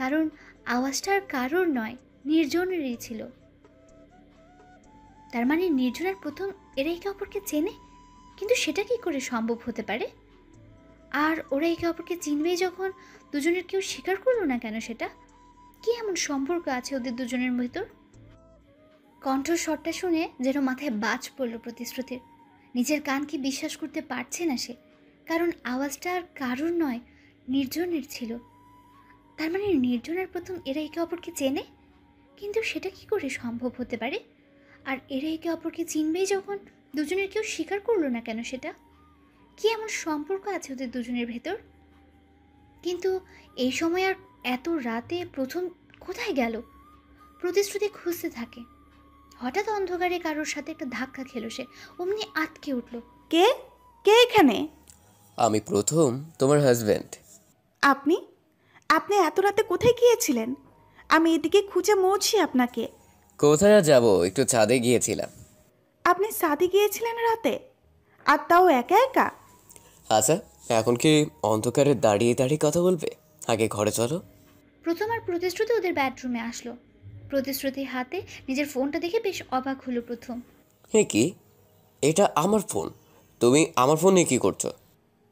কারণ আওয়াজটা আর কারোর নয়, নির্জনেরই ছিল। তার মানে নির্জনের প্রথম এরা একে অপরকে চেনে, কিন্তু সেটা কি করে সম্ভব হতে পারে? আর ওরা একে অপরকে চিনবেই যখন, দুজনের কেউ স্বীকার করলো না কেন সেটা? কি এমন সম্পর্ক আছে ওদের দুজনের ভেতর? কণ্ঠস্বরটা শুনে যেন মাথায় বাজ পড়ল প্রতিশ্রুতির। নিজের কানকে বিশ্বাস করতে পারছে না সে, কারণ আওয়াজটা আর কারোর নয়, নির্জনের ছিল। তার মানে নির্জনের প্রথম এরা একে অপরকে চেনে, কিন্তু সেটা কি করে সম্ভব হতে পারে? আর এরা একে অপরকে চিনবেই যখন, দুজনের কেউ স্বীকার করলো না কেন সেটা? কি এমন সম্পর্ক আছে ওদের দুজনের ভেতর? কিন্তু এই সময় আর এত রাতে প্রথম কোথায় গেল? প্রতিশ্রুতি খুঁজতে থাকে। হঠাৎ অন্ধকারে কারোর সাথে একটা ধাক্কা খেলো সে, অমনি আটকে উঠল। কে কে এখানে? আমি প্রথম, তোমার হাজব্যান্ড। আপনি আপনি এত রাতে কোথায় গিয়েছিলেন? আমি এদিকে খুঁজে মরছি আপনাকে। কোথায় আর যাবো, একটু ছাদে গিয়েছিলাম। আপনি সাদে গিয়েছিলেন রাতে, আর তাও একা একা? আচ্ছা, এখন কি অন্ধকারে দাঁড়িয়ে দাঁড়িয়ে কথা বলবে? আগে ঘরে চলো। প্রথম আর প্রতিশ্রুতি ওদের বেডরুমে আসলো। প্রতিশ্রুতির হাতে নিজের ফোনটা দেখে বেশ অবাক হলো প্রথম। হে কি, এটা আমার ফোন, তুমি আমার ফোন নিয়ে কী করছো?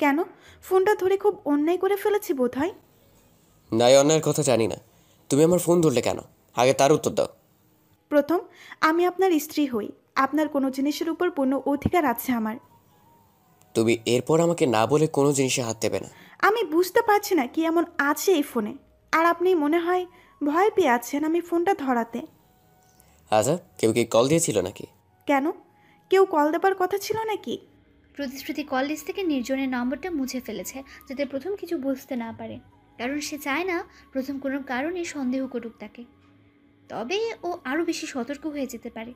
কেন? ফোনটা ধরে খুব অন্যায় করে ফেলেছি বোধহয়। নাই, অন্যায়ের কথা জানি না, তুমি আমার ফোন ধরলে কেন? আগে তার উত্তর দাও। প্রথম, আমি আপনার স্ত্রী হই, আপনার কোনো জিনিসের উপর পূর্ণ অধিকার আছে আমার। তুমি এরপর আমাকে না বলে কোনো জিনিসে হাত দেবে না। আমি বুঝতে পারছি না কি এমন আছে এই ফোনে, আর আপনি মনে হয় ভয় পেয়ে আছেন আমি ফোনটা ধরাতে। আচ্ছা, কেউ কি কল দিয়েছিল নাকি? কেন? কেউ কল দেবার কথা ছিল নাকি? প্রতিশ্রুতি কল লিস্ট থেকে নির্জনের নম্বরটা মুছে ফেলেছে, যাতে প্রথম কিছু বুঝতে না পারে, কারণ সে চায় না প্রথম কোনো কারণে সন্দেহ করুক তাকে। তবে ও আরও বেশি সতর্ক হয়ে যেতে পারে,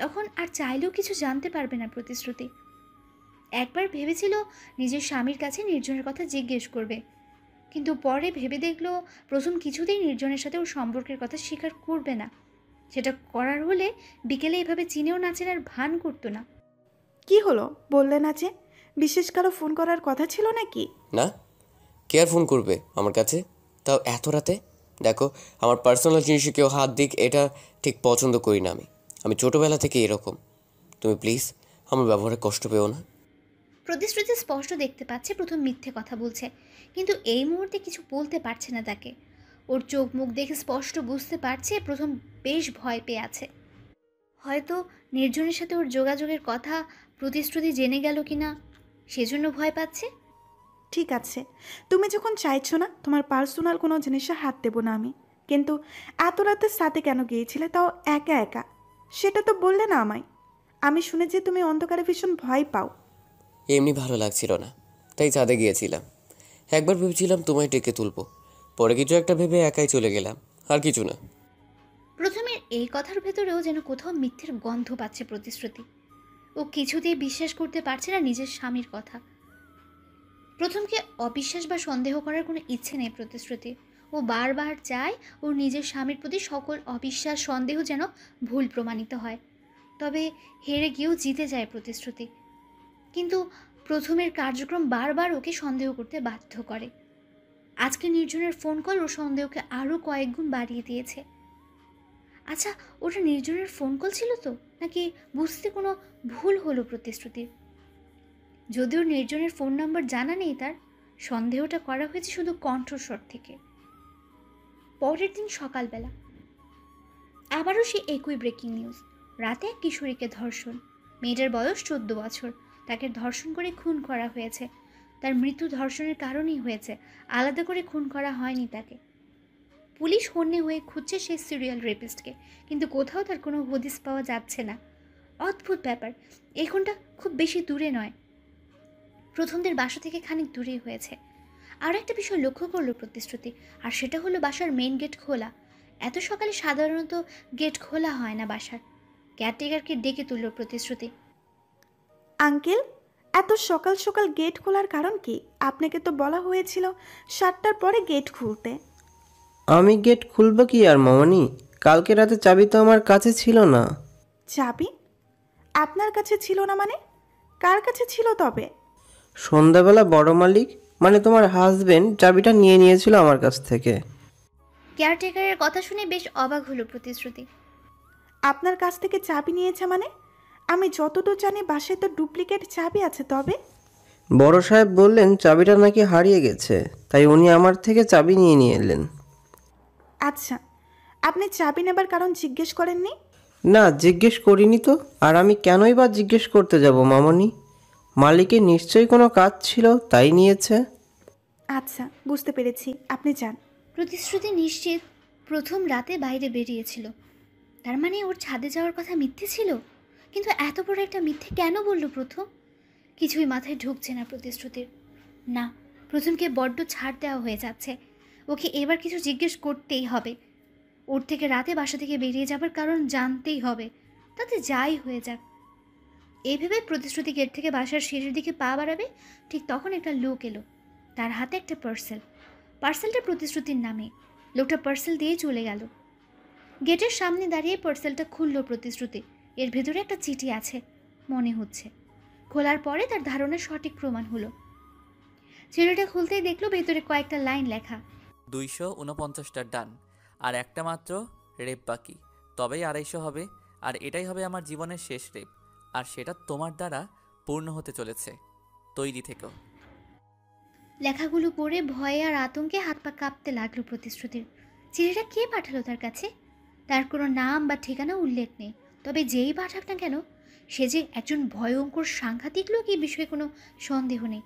তখন আর চাইলেও কিছু জানতে পারবে না প্রতিশ্রুতি। একবার ভেবেছিল নিজের স্বামীর কাছে নির্জনের কথা জিজ্ঞেস করবে, কিন্তু পরে ভেবে দেখলো প্রথম কিছুতেই নির্জনের সাথে ওর সম্পর্কের কথা স্বীকার করবে না। সেটা করার হলে বিকেলে এভাবে চিনেও না চেনার ভান করতো না। কি হলো বললে না যে? বিশেষ কারো ফোন করার কথা ছিল নাকি? না, কে আর ফোন করবে আমার কাছে, তাও এত রাতে? দেখো, আমার পার্সোনাল জিনিসে কেউ হাত দিক, এটা ঠিক পছন্দ করি না আমি। আমি ছোটোবেলা থেকে এরকম। তুমি প্লিজ আমার ব্যবহারে কষ্ট পেও না। প্রতিশ্রুতি স্পষ্ট দেখতে পাচ্ছে প্রথম মিথ্যে কথা বলছে, কিন্তু এই মুহূর্তে কিছু বলতে পারছে না তাকে। ওর চোখ মুখ দেখে স্পষ্ট বুঝতে পারছে প্রথম বেশ ভয় পেয়ে আছে। হয়তো নির্জনের সাথে ওর যোগাযোগের কথা প্রতিশ্রুতি জেনে গেল কিনা, সেজন্য ভয় পাচ্ছে। ঠিক আছে, তুমি যখন চাইছো না তোমার পার্সোনাল কোনো জিনিসে হাত দেবো না আমি, কিন্তু এত রাতের সাথে কেন গিয়েছিলে, তাও একা একা? সেটা তো বললে না আমায়। আমি শুনেছি তুমি অন্ধকারে ভীষণ ভয় পাও। এমনি ভালো লাগছিল না, তাই ছাদে গিয়েছিলাম। একবার ভেবেছিলাম তোমায় ডেকে তুলবো, পরে কিছু একটা ভেবে একাই চলে গেলাম, আর কিছু না। প্রথমের এই কথার ভেতরেও যেন কোথাও মিথ্যের গন্ধ পাচ্ছে প্রতিশ্রুতি। ও কিছুতেই বিশ্বাস করতে পারছে না নিজের স্বামীর কথা। প্রথমকে অবিশ্বাস বা সন্দেহ করার কোনো ইচ্ছে নেই প্রতিশ্রুতি। ও বারবার চায় ওর নিজের স্বামীর প্রতি সকল অবিশ্বাস সন্দেহ যেন ভুল প্রমাণিত হয়। তবে হেরে গিয়েও জিতে যায় প্রতিশ্রুতি। কিন্তু প্রথমের কার্যক্রম বারবার ওকে সন্দেহ করতে বাধ্য করে। আজকে নির্জনের ফোন কল ওর সন্দেহকে আরও কয়েক গুণ বাড়িয়ে দিয়েছে। আচ্ছা, ওটা নির্জনের ফোন কল ছিল তো, নাকি বুঝতে কোনো ভুল হলো প্রতিশ্রুতির? যদিও নির্জনের ফোন নাম্বার জানা নেই তার, সন্দেহটা করা হয়েছে শুধু কণ্ঠস্বর থেকে। পরের দিন সকালবেলা আবারও সে একই ব্রেকিং নিউজ। রাতে এক কিশোরীকে ধর্ষণ। মেয়েটার বয়স 14 বছর। তাকে ধর্ষণ করে খুন করা হয়েছে। তার মৃত্যু ধর্ষণের কারণেই হয়েছে, আলাদা করে খুন করা হয়নি তাকে। পুলিশ হন্যে হয়ে খুঁজছে সেই সিরিয়াল রেপিস্টকে, কিন্তু কোথাও তার কোনো হদিস পাওয়া যাচ্ছে না। অদ্ভুত ব্যাপার, এই কোণটা খুব বেশি দূরে নয়, প্রথমদের বাসা থেকে খানিক দূরেই হয়েছে। আর একটা বিষয় লক্ষ্য করলো প্রতিশ্রুতি, আর সেটা হলো বাসার মেইন গেট খোলা। এত সকালে সাধারণত গেট খোলা হয় না বাসার। কেয়ারটেকারকে ডেকে তুলল প্রতিশ্রুতি। আঙ্কেল, এত সকাল সকাল গেট খোলার কারণ কি? আপনাকে তো বলা হয়েছিল 7টার পরে গেট খুলতে। আমি গেট খুলবো কি আর মামনি? কালকে রাতে চাবি তো আমার কাছে ছিল না। চাবি আপনার কাছে ছিল না মানে? কার কাছে ছিল তবে? সন্ধ্যাবেলা বড় মালিক মানে তোমার হাজবেন্ড চাবিটা নিয়ে নিয়েছিল আমার কাছ থেকে। কেয়ারটেকারের কথা শুনে বেশ অবাক হলো প্রতিশ্রুতি। আপনার কাছ থেকে চাবি নিয়েছে মানে? আমি যতদূর জানি বাসায় তো ডুপ্লিকেট চাবি আছে। তবে বড় সাহেব বললেন চাবিটা নাকি হারিয়ে গেছে, তাই উনি আমার থেকে চাবি নিয়ে এলেন। আচ্ছা, আপনি চাবি নেবার কারণ জিজ্ঞেস করেননি? না, জিজ্ঞেস করিনি তো। আর আমি কেনই বা জিজ্ঞেস করতে যাব মামনি? মালিকের নিশ্চয়ই কোনো কাজ ছিল, তাই নিয়েছে। আচ্ছা, বুঝতে পেরেছি, আপনি যান। প্রতিশ্রুতি নিশ্চিত প্রথম রাতে বাইরে বেরিয়েছিল, তার মানে ওর ছাদে যাওয়ার কথা মিথ্যে ছিল। কিন্তু এত বড় একটা মিথ্যে কেন বলল প্রথম? কিছুই মাথায় ঢুকছে না প্রতিশ্রুতির। না, প্রথমকে বড্ড ছাড় দেওয়া হয়ে যাচ্ছে। ওকে এবার কিছু জিজ্ঞেস করতেই হবে। ওর থেকে রাতে বাসা থেকে বেরিয়ে যাবার কারণ জানতেই হবে, তাতে যাই হয়ে যাক। এই ভেবে প্রতিশ্রুতি গেট থেকে বাসার সিঁড়ির দিকে পা বাড়াবে, ঠিক তখন একটা লোক এলো। তার হাতে একটা পার্সেল। পার্সেলটা প্রতিশ্রুতির নামে। লোকটা পার্সেল দিয়ে চলে গেল। গেটের সামনে দাঁড়িয়ে পার্সেলটা খুলল প্রতিশ্রুতি। এর ভেতরে একটা চিঠি আছে মনে হচ্ছে। খোলার পরে তার ধারণা সঠিক প্রমাণ হলো। চিঠিটা খুলতেই দেখলো ভেতরে কয়েকটা লাইন লেখা। 249টা ডান, আর একটা মাত্র রেপ বাকি, তবেই 250 হবে। আর এটাই হবে আমার জীবনের শেষ রেপ, আর সেটা তোমার দ্বারা পূর্ণ হতে চলেছে। তৈরি থেকো। লেখাগুলো পড়ে ভয়ে আর আতঙ্কে হাত পা কাঁপতে লাগলো প্রতিশ্রুতির। চিঠিটা কে পাঠালো তার কাছে? তার কোনো নাম বা ঠিকানা উল্লেখ নেই। তবে যেই পাঠাক না কেন, সে যে একজন ভয়ঙ্কর সাংঘাতিক লোক এই বিষয়ে কোনো সন্দেহ নেই।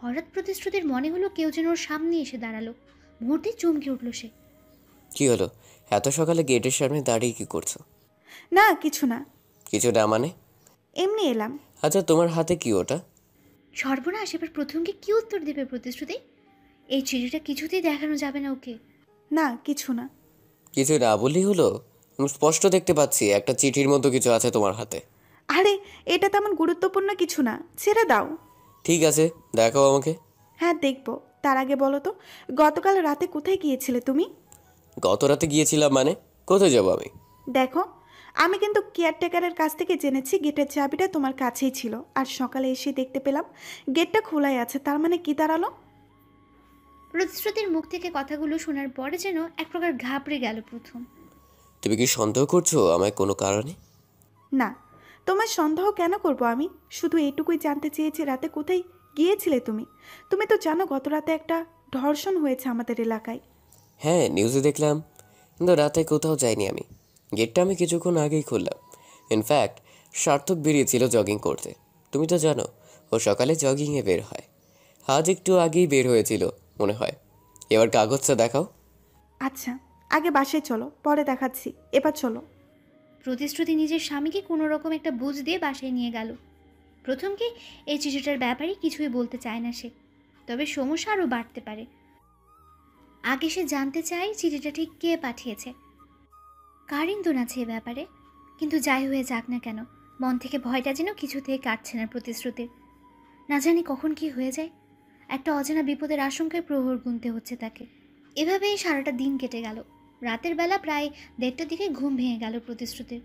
হঠাৎ প্রতিশ্রুতির মনে হলো কেউ যেন ওর সামনে এসে দাঁড়ালো। মুহূর্তে চমকে উঠল সে। কি হলো? এত সকালে গেটের সামনে দাঁড়িয়ে কি করছো? না, কিছু না, কিছু না মানে? এমনি এলাম। আচ্ছা, তোমার হাতে কি ওটা? সর্বনাশ, এবার প্রথমকে কি উত্তর দেবে প্রতিশ্রুতি? এই চিঠিটা কিছুতেই দেখানো যাবে না ওকে। না, কিছু না। কিছু না বললেই হলো? আমি স্পষ্ট দেখতে পাচ্ছি একটা চিঠির মতো কিছু আছে তোমার হাতে। আরে, এটা তেমন গুরুত্বপূর্ণ কিছু না, ছেড়ে দাও। ঠিক আছে, দেখাও আমাকে। হ্যাঁ, দেখবো। তার আগে বলো তো, গতকাল রাতে কোথায় গিয়েছিলে তুমি? গত রাতে গিয়েছিলাম মানে? কোথায় যাবো আমি? দেখো, আমি কিন্তু কেয়ারটেকারের কাছ থেকে জেনেছি গেটের চাবিটা তোমার কাছেই ছিল, আর সকালে এসে দেখতে পেলাম গেটটা খোলাই আছে। তার মানে কি দাঁড়ালো? প্রতিশ্রুতির মুখ থেকে কথাগুলো শোনার পরে যেন এক প্রকার ঘাবড়ে গেল প্রথম। তুমি কি সন্দেহ করছো আমায় কোনো কারণে? না, তোমার সন্দেহ কেন করব আমি? শুধু এইটুকুই জানতে চেয়েছি রাতে কোথায় গিয়েছিলে তুমি। তুমি তো জানো গত রাতে একটা ধর্ষণ হয়েছে আমাদের এলাকায়। হ্যাঁ, নিউজে দেখলাম, কিন্তু রাতে কোথাও যাইনি আমি। গেটটা আমি কিছুক্ষণ আগেই খুললাম। ইনফ্যাক্ট সার্থক বেরিয়েছিল জগিং করতে। তুমি তো জানো ও সকালে জগিংয়ে বের হয়। আজ একটু আগেই বের হয়েছিল মনে হয়। এবার কাগজটা দেখাও। আচ্ছা, আগে বাসায় চলো, পরে দেখাচ্ছি। এবার চলো। প্রতিশ্রুতি নিজের স্বামীকে কোনো রকম একটা বুঝ দিয়ে বাসায় নিয়ে গেল। প্রথমকে এই চিঠিটার ব্যাপারে কিছুই বলতে চায় না সে, তবে সমস্যা আরও বাড়তে পারে। আগে সে জানতে চায় চিঠিটা ঠিক কে পাঠিয়েছে। কার ইন্ধন আছে এ ব্যাপারে? কিন্তু যাই হয়ে যাক না কেন, মন থেকে ভয়টা যেন কিছুতেই কাটছে না প্রতিশ্রুতির। না জানি কখন কি হয়ে যায়। একটা অজানা বিপদের আশঙ্কায় প্রহর গুনতে হচ্ছে তাকে। এভাবেই সারাটা দিন কেটে গেল। রাতের বেলা প্রায় 1:30টার দিকে ঘুম ভেঙে গেল প্রতিশ্রুতির।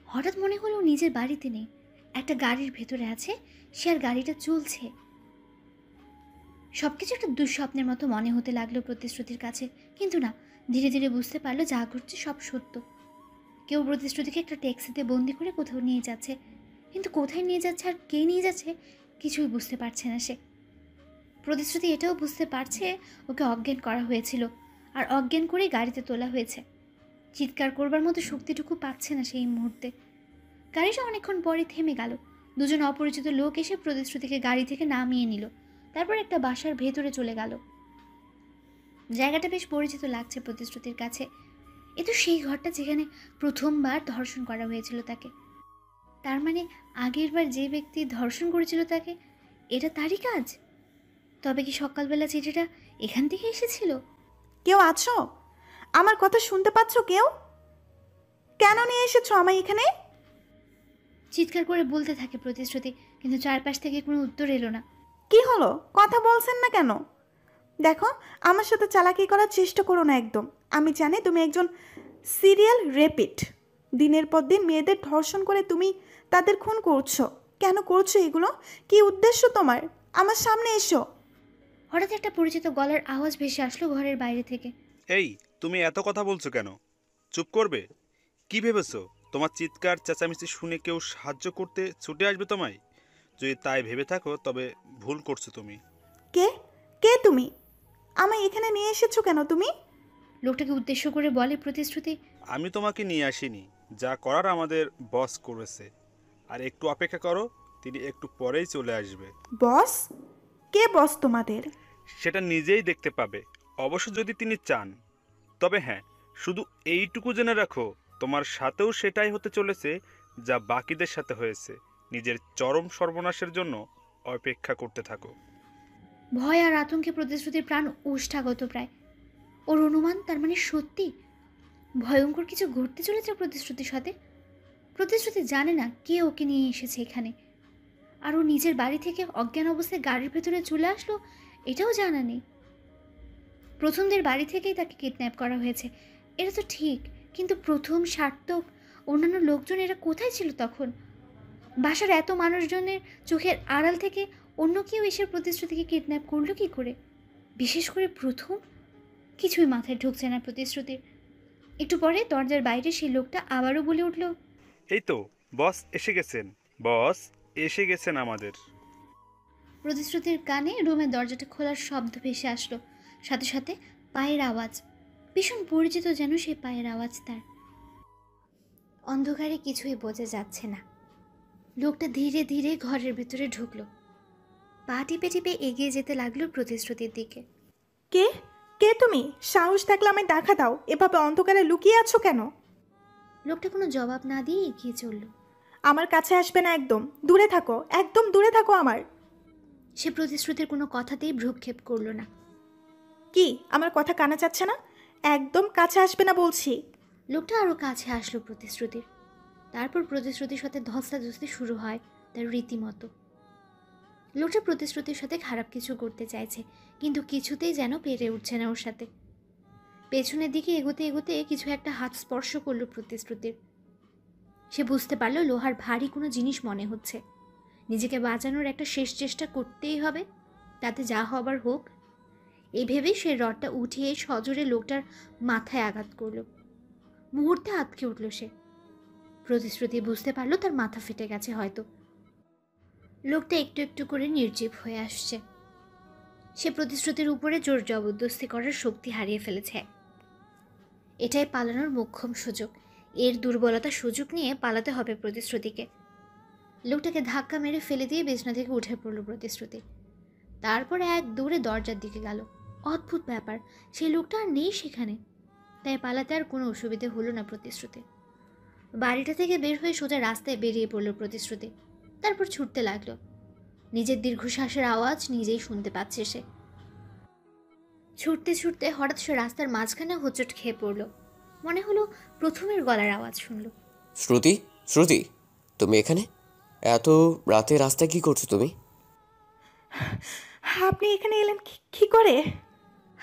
হঠাৎ মনে হলো নিজের বাড়িতে নেই, একটা গাড়ির ভেতরে আছে, সে আর গাড়িটা চলছে। সবকিছু একটা দুঃস্বপ্নের মতো মনে হতে লাগলো প্রতিশ্রুতির কাছে। কিন্তু না, ধীরে ধীরে বুঝতে পারলো যা ঘটছে সব সত্য। কেউ প্রতিশ্রুতিকে একটা ট্যাক্সিতে বন্দি করে কোথাও নিয়ে যাচ্ছে, কিন্তু কোথায় নিয়ে যাচ্ছে আর কে নিয়ে যাচ্ছে কিছুই বুঝতে পারছে না সে। প্রতিশ্রুতি এটাও বুঝতে পারছে ওকে অজ্ঞান করা হয়েছিল, আর অজ্ঞান করেই গাড়িতে তোলা হয়েছে। চিৎকার করবার মতো শক্তিটুকু পাচ্ছে না সেই মুহূর্তে। গাড়িটা অনেকক্ষণ পরে থেমে গেল। দুজন অপরিচিত লোক এসে প্রতিশ্রুতিকে গাড়ি থেকে নামিয়ে নিল। তারপর একটা বাসার ভেতরে চলে গেল। জায়গাটা বেশ পরিচিত লাগছে প্রতিশ্রুতির কাছে। এ তো সেই ঘরটা যেখানে প্রথমবার ধর্ষণ করা হয়েছিল তাকে। তার মানে আগের বার যে ব্যক্তি ধর্ষণ করেছিল তাকে, এটা তারই কাজ? তবে কি সকালবেলা চিঠিটা এখান থেকে এসেছিল? কেউ আছো? আমার কথা শুনতে পাচ্ছ কেউ? কেন নিয়ে এসেছো আমায় এখানে? চিৎকার করে বলতে থাকে প্রতিশ্রুতি, কিন্তু চারপাশ থেকে কোনো উত্তর এলো না। কি হলো, কথা বলছেন না কেন? দেখো, আমার সাথে চালাকি করার চেষ্টা করো না একদম। আমি জানি তুমি একজন সিরিয়াল রেপিট। দিনের পর দিন মেয়েদের ধর্ষণ করে তুমি তাদের খুন করছো। কেন করছো এগুলো? কি উদ্দেশ্য তোমার? আমার সামনে এসো। হঠাৎ একটা পরিচিত গলার আওয়াজ ভেসে আসলো ঘরের বাইরে থেকে। এই, তুমি এত কথা বলছো কেন? চুপ করবে? কি ভেবেছো তোমার চিৎকার চেঁচামেচি শুনে কেউ সাহায্য করতে ছুটে আসবে তোমায়? যদি তাই ভেবে থাকো তবে ভুল করছো তুমি। কে কে তুমি? আমায় এখানে নিয়ে এসেছো কেন তুমি? লোকটাকে উদ্দেশ্য করে বলে প্রতিশ্রুতি। আমি তোমাকে নিয়ে আসিনি, যা করার আমাদের বস করেছে। আর একটু অপেক্ষা করো, তিনি একটু পরেই চলে আসবে। বস? কে বস তোমাদের? সেটা নিজেই দেখতে পাবে, অবশ্য যদি তিনি চান। তবে হ্যাঁ, শুধু এইটুকু জেনে রাখো, তোমার সাথেও সেটাই হতে চলেছে যা বাকিদের সাথে হয়েছে। নিজের চরম সর্বনাশের জন্য অপেক্ষা করতে থাকো। ভয় আর আতঙ্কে প্রতিশ্রুতির প্রাণ ওষ্ঠাগত প্রায়। ওর অনুমান তার মানে সত্যি ভয়ঙ্কর কিছু ঘটতে চলেছে প্রতিশ্রুতির সাথে। প্রতিশ্রুতি জানে না কে ওকে নিয়ে এসেছে এখানে, আর ও নিজের বাড়ি থেকে অজ্ঞান অবস্থায় গাড়ির ভেতরে চলে আসলো এটাও জানা নেই। প্রথমদের বাড়ি থেকেই তাকে কিডন্যাপ করা হয়েছে, এটা তো ঠিক, কিন্তু প্রথম, সার্থক, অন্যান্য লোকজন এরা কোথায় ছিল তখন? বাসার এত মানুষজনের চোখের আড়াল থেকে অন্য কেউ এসে প্রতিশ্রুতিকে কিডন্যাপ করলো কি করে? বিশেষ করে প্রথম? কিছুই মাথায় ঢুকছে না প্রতিশ্রুতির। একটু পরে দরজার বাইরে সেই লোকটা আবারও বলে উঠল, এই তো বস এসে গেছেন, বস এসে গেছেন আমাদের। প্রতিশ্রুতির কানে রুমের দরজাটা খোলার শব্দ ভেসে আসলো, সাথে সাথে পায়ের আওয়াজ। ভীষণ পরিচিত যেন সেই পায়ের আওয়াজ তার। অন্ধকারে কিছুই বোঝা যাচ্ছে না। লোকটা ধীরে ধীরে ঘরের ভিতরে ঢুকলো, পা টিপে টিপে এগিয়ে যেতে লাগলো প্রতিশ্রুতির দিকে। কে কে তুমি? সাহস থাকলে আমায় দেখা দাও। এভাবে অন্ধকারে লুকিয়ে আছো কেন? লোকটা কোনো জবাব না দিয়ে এগিয়ে চলল। আমার কাছে আসবে না, একদম দূরে থাকো, একদম দূরে থাকো আমার। সে প্রতিশ্রুতির কোনো কথাতেই ভ্রুক্ষেপ করলো না। কি আমার কথা কানে যাচ্ছে না? একদম কাছে আসবে না বলছি। লোকটা আরও কাছে আসলো প্রতিশ্রুতির। তারপর প্রতিশ্রুতির সাথে ধস্তাধস্তি শুরু হয় তার রীতিমতো। লোকটা প্রতিশ্রুতির সাথে খারাপ কিছু করতে চাইছে, কিন্তু কিছুতেই যেন পেরে উঠছে না ওর সাথে। পেছনের দিকে এগোতে এগোতে কিছু একটা হাত স্পর্শ করলো প্রতিশ্রুতির। সে বুঝতে পারলো লোহার ভারী কোনো জিনিস মনে হচ্ছে। নিজেকে বাঁচানোর একটা শেষ চেষ্টা করতেই হবে, তাতে যা হবার হোক। এই ভেবেই সে রডটা উঠিয়ে সজোরে লোকটার মাথায় আঘাত করলো। মুহূর্তে আটকে উঠল সে। প্রতিশ্রুতি বুঝতে পারলো তার মাথা ফেটে গেছে হয়তো। লোকটা একটু একটু করে নির্জীব হয়ে আসছে। সে প্রতিশ্রুতির উপরে জোর জবরদস্তি করার শক্তি হারিয়ে ফেলেছে। এটাই পালানোর মোক্ষম সুযোগ। এর দুর্বলতা সুযোগ নিয়ে পালাতে হবে প্রতিশ্রুতিকে। লোকটাকে ধাক্কা মেরে ফেলে দিয়ে বিছনা থেকে উঠে পড়ল প্রতিশ্রুতি। তারপর এক দৌড়ে দরজার দিকে গেল। অদ্ভুত ব্যাপার, সেই লোকটা আর নেই সেখানে। তাই পালাতে আর কোনো অসুবিধে হলো না প্রতিশ্রুতি। বাড়িটা থেকে বের হয়ে সোজা রাস্তায় বেরিয়ে পড়ল প্রতিশ্রুতি। তারপর ছুটতে লাগলো। নিজের দীর্ঘশ্বাসের আওয়াজ নিজেই শুনতে পাচ্ছে সে। ছুটতে ছুটতে হঠাৎ সে রাস্তার মাঝখানে হোঁচট খেয়ে পড়ল। মনে হলো প্রথমের গলার আওয়াজ শুনল। শ্রুতি, শ্রুতি, তুমি এখানে? এত রাতে রাস্তায় কি করছো তুমি? আপনি এখানে এলেন কি করে?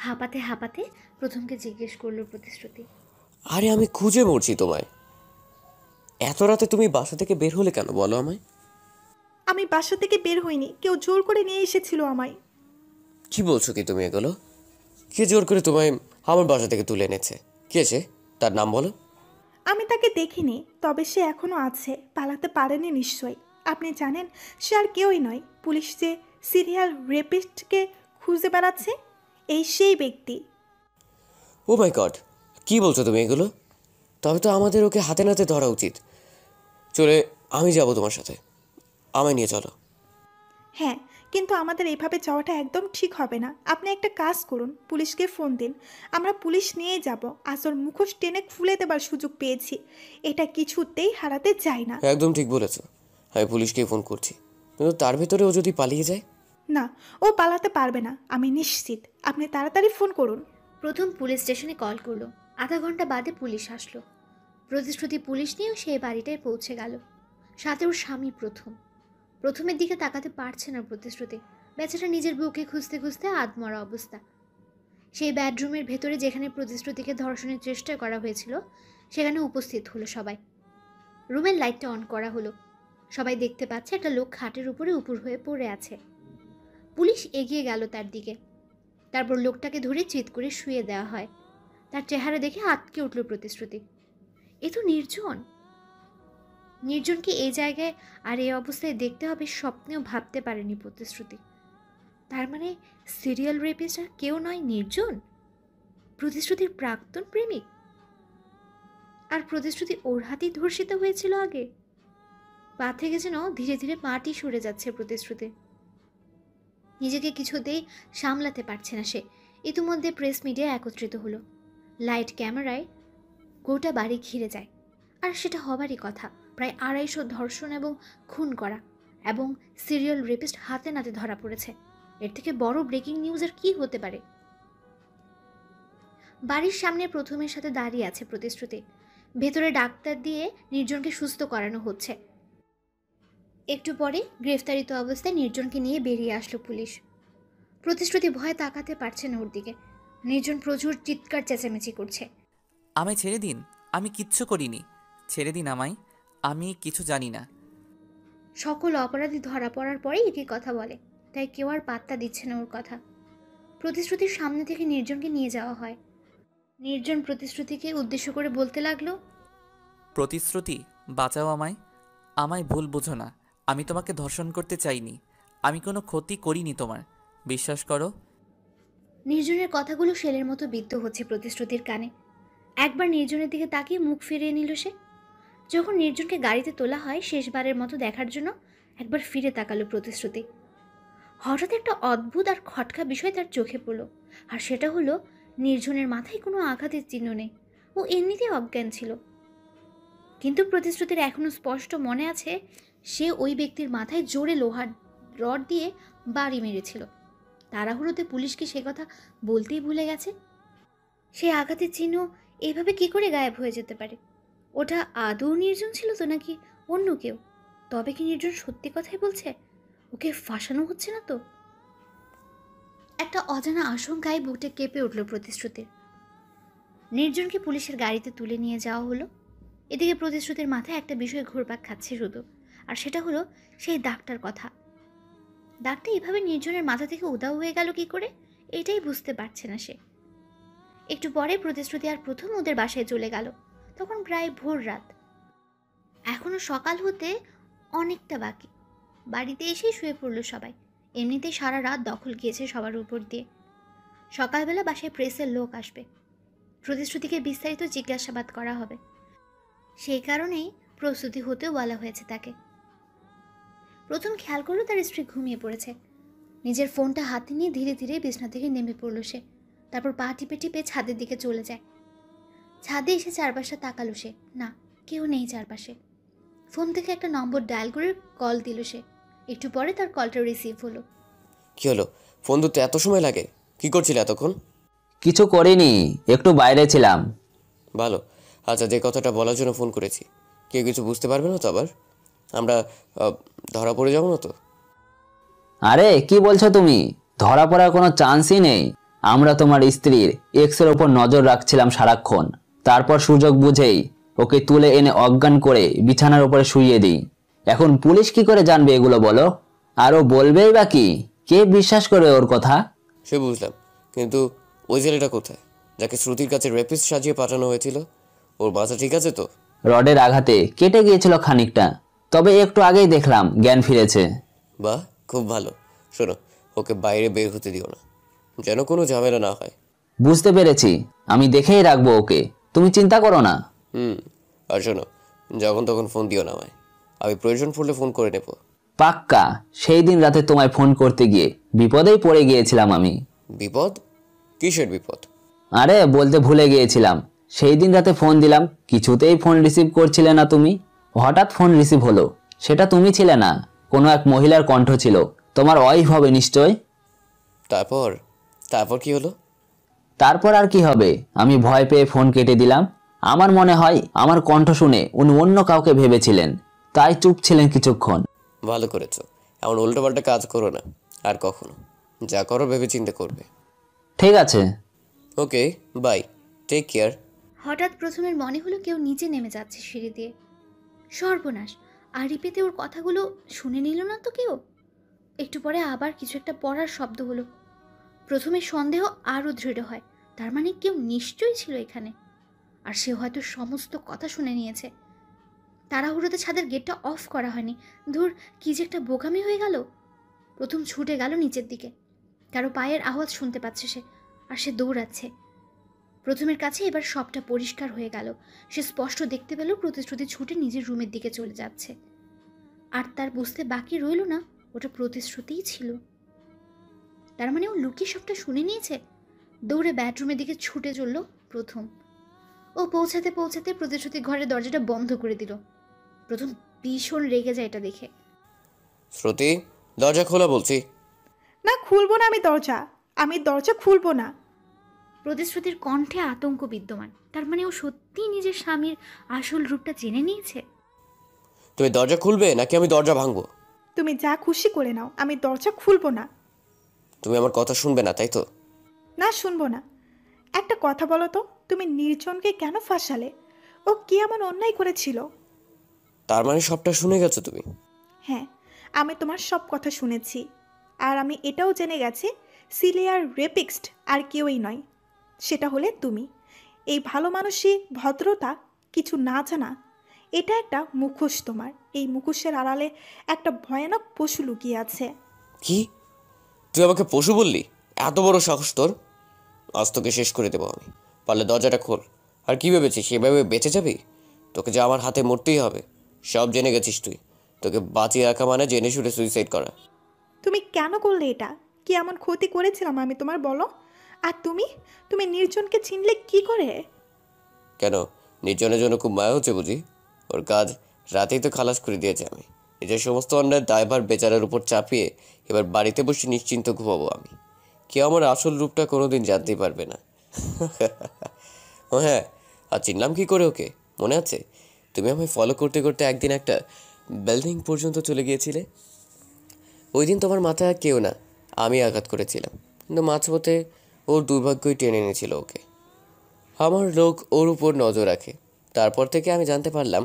হাঁপাতে হাঁপাতে প্রথমকে জিজ্ঞেস করলো প্রতিশ্রুতি। আরে আমি খুঁজে মরছি তোমায়। এত রাতে তুমি বাসা থেকে বের হলে কেন বলো আমায়? আমি বাসা থেকে বের হইনি, কেউ জোর করে নিয়ে এসেছিল আমায়। কি বলছো কি তুমি এগুলো? কে জোর করে তোমায় আমার বাসা থেকে তুলে এনেছে? কে সে? তার নাম বলো। আমি তাকে দেখিনি, তবে সে এখনো আছে, পালাতে পারেনি নিশ্চয়ই। আপনি জানেন সে আর কেউই নয়, পুলিশ যে সিরিয়াল রেপিস্টকে খুঁজে বেড়াচ্ছে, এই সেই ব্যক্তি। ও মাই গড, কি বলছো তুমি এগুলো? তবে তো আমাদের ওকে হাতে নাতে ধরা উচিত। চলে আমি যাব তোমার সাথে, আমায় নিয়ে চলো। হ্যাঁ, কিন্তু আমাদের এইভাবে যাওয়াটা একদম ঠিক হবে না। আপনি একটা কাজ করুন, পুলিশকে ফোন দিন। আমরা পুলিশ নিয়েই যাব। আজ ওর মুখোশ টেনে খুলে দেবার সুযোগ পেয়েছি, এটা কিছুতেই হারাতে চাই না। একদম ঠিক বলেছ, আমি পুলিশকে ফোন করছি, কিন্তু তার ভেতরে ও যদি পালিয়ে যায়? না, ও পালাতে পারবে না, আমি নিশ্চিত। আপনি তাড়াতাড়ি ফোন করুন। প্রথম পুলিশ স্টেশনে কল করলো। আধা ঘন্টা বাদে পুলিশ আসলো। প্রতিশ্রুতি পুলিশ নিয়েও সেই বাড়িটায় পৌঁছে গেল। সাথে ওর স্বামী প্রথমের দিকে তাকাতে পারছে না প্রতিশ্রুতি। বেচারা নিজের বউকে খুঁজতে খুঁজতে আধমরা অবস্থা। সেই বেডরুমের ভেতরে যেখানে প্রতিশ্রুতিকে ধর্ষণের চেষ্টা করা হয়েছিল সেখানে উপস্থিত হলো সবাই। রুমের লাইটটা অন করা হলো। সবাই দেখতে পাচ্ছে একটা লোক খাটের উপরে উপুর হয়ে পড়ে আছে। পুলিশ এগিয়ে গেল তার দিকে। তারপর লোকটাকে ধরে চিৎ করে শুয়ে দেওয়া হয়। তার চেহারা দেখে আটকে উঠল প্রতিশ্রুতি। এ তো নির্জনকে এই জায়গায় আর এই অবস্থায় দেখতে হবে স্বপ্নেও ভাবতে পারেনি প্রতিশ্রুতি। তার মানে সিরিয়াল রেপিস্ট আর কেউ নয়, নির্জন, প্রতিশ্রুতির প্রাক্তন প্রেমিক। আর প্রতিশ্রুতি ওর হাতেই ধর্ষিত হয়েছিল আগে। পা থেকে যেন ধীরে ধীরে মাটি সরে যাচ্ছে প্রতিশ্রুতি। নিজেকে কিছুতেই সামলাতে পারছে না সে। ইতিমধ্যে প্রেস মিডিয়া একত্রিত হলো। লাইট ক্যামেরায় গোটা বাড়ি ঘিরে যায়। আর সেটা হবারই কথা। প্রায় 250 ধর্ষণ এবং খুন করা এবং সিরিয়াল রেপিস্ট হাতে নাতে ধরা পড়েছে। এর থেকে বড় ব্রেকিং নিউজ আর কি হতে পারে? বাড়ির সামনে প্রথমের সাথে দাঁড়িয়ে আছে প্রতিশ্রুতি। ভেতরে ডাক্তার দিয়ে নির্জনকে সুস্থ করানো হচ্ছে। একটু পরে গ্রেফতারিত অবস্থায় নির্জনকে নিয়ে বেরিয়ে আসলো পুলিশ। প্রতিশ্রুতি ভয়ে তাকাতে পারছে না ওর দিকে। নির্জন প্রচুর চিৎকার চেঁচামেচি করছে। আমায় ছেড়ে দিন, আমি কিচ্ছু করিনি, ছেড়ে দিন আমায়, আমি কিছু জানি না। সকল অপরাধী ধরা পড়ার পরে একই কথা বলে, তাই কেউ আর পাত্তা দিচ্ছে না ওর কথা। প্রতিশ্রুতির সামনে থেকে নির্জনকে নিয়ে যাওয়া হয়। নির্জন প্রতিশ্রুতিকে উদ্দেশ্য করে বলতে লাগলো, প্রতিশ্রুতি, বাঁচাও আমায়, আমায় ভুল বোঝো না, আমি তোমাকে ধর্ষণ করতে চাইনি, আমি কোনো ক্ষতি করিনি তোমার, বিশ্বাস করো। নির্জনের কথাগুলো শেলের মতো বিদ্ধ হচ্ছে প্রতিশ্রুতির কানে। একবার নির্জনের দিকে তাকিয়ে মুখ ফিরিয়ে নিল সে। যখন নির্জনকে গাড়িতে তোলা হয় শেষবারের মতো দেখার জন্য একবার ফিরে তাকালো প্রতিশ্রুতি। হঠাৎ একটা অদ্ভুত আর খটকা বিষয় তার চোখে পড়ল। আর সেটা হলো নির্জনের মাথায় কোনো আঘাতের চিহ্ন নেই। ও এমনিতেই অজ্ঞান ছিল। কিন্তু প্রতিশ্রুতির এখনো স্পষ্ট মনে আছে সে ওই ব্যক্তির মাথায় জোরে লোহার রড দিয়ে বাড়ি মেরেছিল। তাড়াহুড়োতে পুলিশকে সে কথা বলতেই ভুলে গেছে। সে আঘাতের চিহ্ন এইভাবে কি করে গায়েব হয়ে যেতে পারে? ওটা আদৌ নির্জন ছিল তো নাকি অন্য কেউ? তবে কি নির্জন সত্যি কথাই বলছে? ওকে ফাঁসানো হচ্ছে না তো? একটা অজানা আশঙ্কায় বুকটা কেঁপে উঠল প্রতিশ্রুতির। নির্জনকে পুলিশের গাড়িতে তুলে নিয়ে যাওয়া হলো। এদিকে প্রতিশ্রুতির মাথায় একটা বিষয় ঘুরপাক খাচ্ছে শুধু, আর সেটা হলো সেই দাগটার কথা। দাগটা এভাবে নির্জনের মাথা থেকে উধাও হয়ে গেল কি করে, এটাই বুঝতে পারছে না সে। একটু পরে প্রতিশ্রুতি আর প্রথম ওদের বাসায় চলে গেল। তখন প্রায় ভোর রাত। এখনো সকাল হতে অনেকটা বাকি। বাড়িতে এসেই শুয়ে পড়ল সবাই। এমনিতেই সারা রাত দখল গিয়েছে সবার উপর দিয়ে। সকালবেলা বাসায় প্রেসের লোক আসবে। প্রতিশ্রুতিকে বিস্তারিত জিজ্ঞাসাবাদ করা হবে। সেই কারণেই প্রস্তুতি হতেও বলা হয়েছে তাকে। প্রথম খেয়াল করলো তার স্ত্রী ঘুমিয়ে পড়েছে। নিজের ফোনটা হাতে নিয়ে ধীরে ধীরে বিছনা থেকে নেমে পড়ল সে। তারপর পা টিপে টিপে ছাদের দিকে চলে যায়। ছাদে এসে চারপাশে তাকালো সে। না, কেউ নেই চারপাশে। ফোন থেকে একটা নম্বর ডায়াল করে কল দিল সে। একটু পরে তার কলটা রিসিভ হলো। কি হলো? ফোন ধরতে এত সময় লাগে? কি করছিলে এতক্ষণ? কিছু করিনি, একটু বাইরে ছিলাম। ভালো। আচ্ছা, যে কথাটা বলার জন্য ফোন করেছি, কেউ কিছু বুঝতে পারবে না তো? আবার আমরা ধরা পড়ে যাবো না তো? আরে কি বলছো তুমি? ধরা পড়ার কোনো চান্সই নেই। আমরা তোমার স্ত্রীর এক্সের ওপর নজর রাখছিলাম সারাক্ষণ। তারপর সুযোগ বুঝেই ওকে তুলে এনে অজ্ঞান করে বিছানার উপরে শুইয়ে দিই। এখন পুলিশ কি করে জানবে এগুলো বলো? আরও বলবেই বা কি? কে বিশ্বাস করে ওর কথা? সে বুঝলাম, কিন্তু ওই ছেলেটা কোথায় যাকে শ্রুতির কাছে রেপিস্ট সাজিয়ে পাঠানো হয়েছিল? ওর মাথা ঠিক আছে তো? রডের আঘাতে কেটে গিয়েছিল খানিকটা, তবে একটু আগেই দেখলাম জ্ঞান ফিরেছে। বাহ, খুব ভালো। শোনো, ওকে বাইরে বের হতে দিও না, যেন কোনো ঝামেলা না হয়। বুঝতে পেরেছি, আমি দেখেই রাখবো ওকে, তুমি চিন্তা করো না। আর শোনো, যখন তখন ফোন দিও না আমায়, আমি প্রয়োজন পড়লে ফোন করে নেব। পাক্কা, সেই দিন রাতে তোমায় ফোন করতে গিয়ে বিপদেই পড়ে গিয়েছিলাম আমি। বিপদ? কিসের বিপদ? আরে বলতে ভুলে গিয়েছিলাম, সেই দিন রাতে ফোন দিলাম, কিছুতেই ফোন রিসিভ করছিলে না তুমি। হঠাৎ ফোন রিসিভ হলো, সেটা তুমি ছিলে না, কোনো এক মহিলার কণ্ঠ ছিল। তোমার ওয়াইফ হবে নিশ্চয়। তারপর তারপর কি হলো? তারপর আর কি হবে, আমি ভয় পেয়ে ফোন কেটে দিলাম। আমার মনে হয় আমার কণ্ঠ শুনে উনি অন্য কাউকে ভেবেছিলেন, তাই চুপ ছিলেন কিছুক্ষণ। ভালো করেছো, এমন উল্টোপাল্টা কাজ করো না আর কখনো। যা করো ভেবে চিন্তে করবে। ঠিক আছে। ওকে, বাই, টেক কেয়ার। হঠাৎ প্রথমের মনে হলো কেউ নিচে নেমে যাচ্ছে সিঁড়ি দিয়ে। সর্বনাশ, আর রিপেতে ওর কথাগুলো শুনে নিল না তো কেউ? একটু পরে আবার কিছু একটা পড়ার শব্দ হলো। প্রথমে সন্দেহ আরও দৃঢ় হয়, তার মানে কেউ নিশ্চয়ই ছিল এখানে, আর সে হয়তো সমস্ত কথা শুনে নিয়েছে। তাড়াহুড়োতে ছাদের গেটটা অফ করা হয়নি। ধুর, কি যে একটা বোকামি হয়ে গেল। প্রথম ছুটে গেল নিচের দিকে। কারো পায়ের আওয়াজ শুনতে পাচ্ছে সে, আর সে দৌড়াচ্ছে। প্রথমের কাছে এবার সবটা পরিষ্কার হয়ে গেল। সে স্পষ্ট দেখতে পেল প্রতিশ্রুতি ছুটে নিজের রুমের দিকে চলে যাচ্ছে। আর তার বুঝতে বাকি রইল না ওটা প্রতিশ্রুতিই ছিল। তার মানে ও লুকিয়ে সবটা শুনে নিয়েছে। দৌড়ে বেডরুমের দিকে ছুটে চলল প্রথম। ও পৌঁছাতে পৌঁছাতে প্রতিশ্রুতি ঘরের দরজাটা বন্ধ করে দিল। প্রথম ভীষণ রেগে যায় এটা দেখে। শ্রুতি, দরজা খোলা বলছি। না, খুলবো না, আমি দরজা খুলবো না। প্রতিশ্রুতির কণ্ঠে আতঙ্ক বিদ্যমান। তার মানে ও সত্যিই নিজের স্বামীর আসল রূপটা জেনে নিয়েছে। তুমি দরজা খুলবে নাকি আমি দরজা ভাঙবো? তুমি যা খুশি করে নাও, আমি দরজা খুলবো না। তুমি আমার কথা শুনবে না, তাই তো? না, শুনবো না। একটা কথা বলো তো, তুমি নির্জনকে কেন ফাঁসালে? ও কি এমন অন্যায় করেছিল? তার মানে সবটা শুনে গেছো তুমি? হ্যাঁ, আমি তোমার সব কথা শুনেছি। আর আমি এটাও জেনে গেছি সিলিয়ার রেপিক্সড আর কেউই নয়, সেটা হলে তুমি। এই ভালো মানুষই ভদ্রতা কিছু না জানা, এটা একটা মুখোশ তোমার। এই মুখোশের আড়ালে একটা ভয়ানক পশু লুকিয়ে আছে। কি? তুই আমাকে পশু বললি? এত বড় সাহস তোর! আজ তোকে শেষ করে দেবো আমি। পারলে দরজাটা খোল। আর কি ভেবেছিস সেভাবে বেঁচে যাবি? তোকে যে আমার হাতে মরতেই হবে। সব জেনে গেছিস তুই। তোকে বাঁচিয়ে রাখা মানে জেনে শুনে সুইসাইড করা। তুমি কেন করলে এটা? কি এমন ক্ষতি করেছিলাম আমি তোমার, বলো? আর তুমি তুমি নির্জনকে চিনলে কি করে? কেন, নির্জনের জন্য খুব মায়া হচ্ছে বুঝি? ওর কাজ রাতেই তো খালাস করে দিয়েছে আমি। নিজের সমস্ত অন্যায় দায়ভার বেচারার উপর চাপিয়ে এবার বাড়িতে বসে নিশ্চিন্ত ঘুমাবো আমি। কেউ আমার আসল রূপটা কোনোদিন জানতেই পারবে না। ও হ্যাঁ, আর চিনলাম কি করে ওকে মনে আছে? তুমি আমায় ফলো করতে করতে একদিন একটা বিল্ডিং পর্যন্ত চলে গিয়েছিলে। ওই দিন তোমার মাথায় কেউ না আমি আঘাত করেছিলাম, কিন্তু মাঝপথে ওর দুর্ভাগ্যই টেনে এনেছিল ওকে। আমার লোক ওর উপর নজর রাখে। তারপর থেকে আমি জানতে পারলাম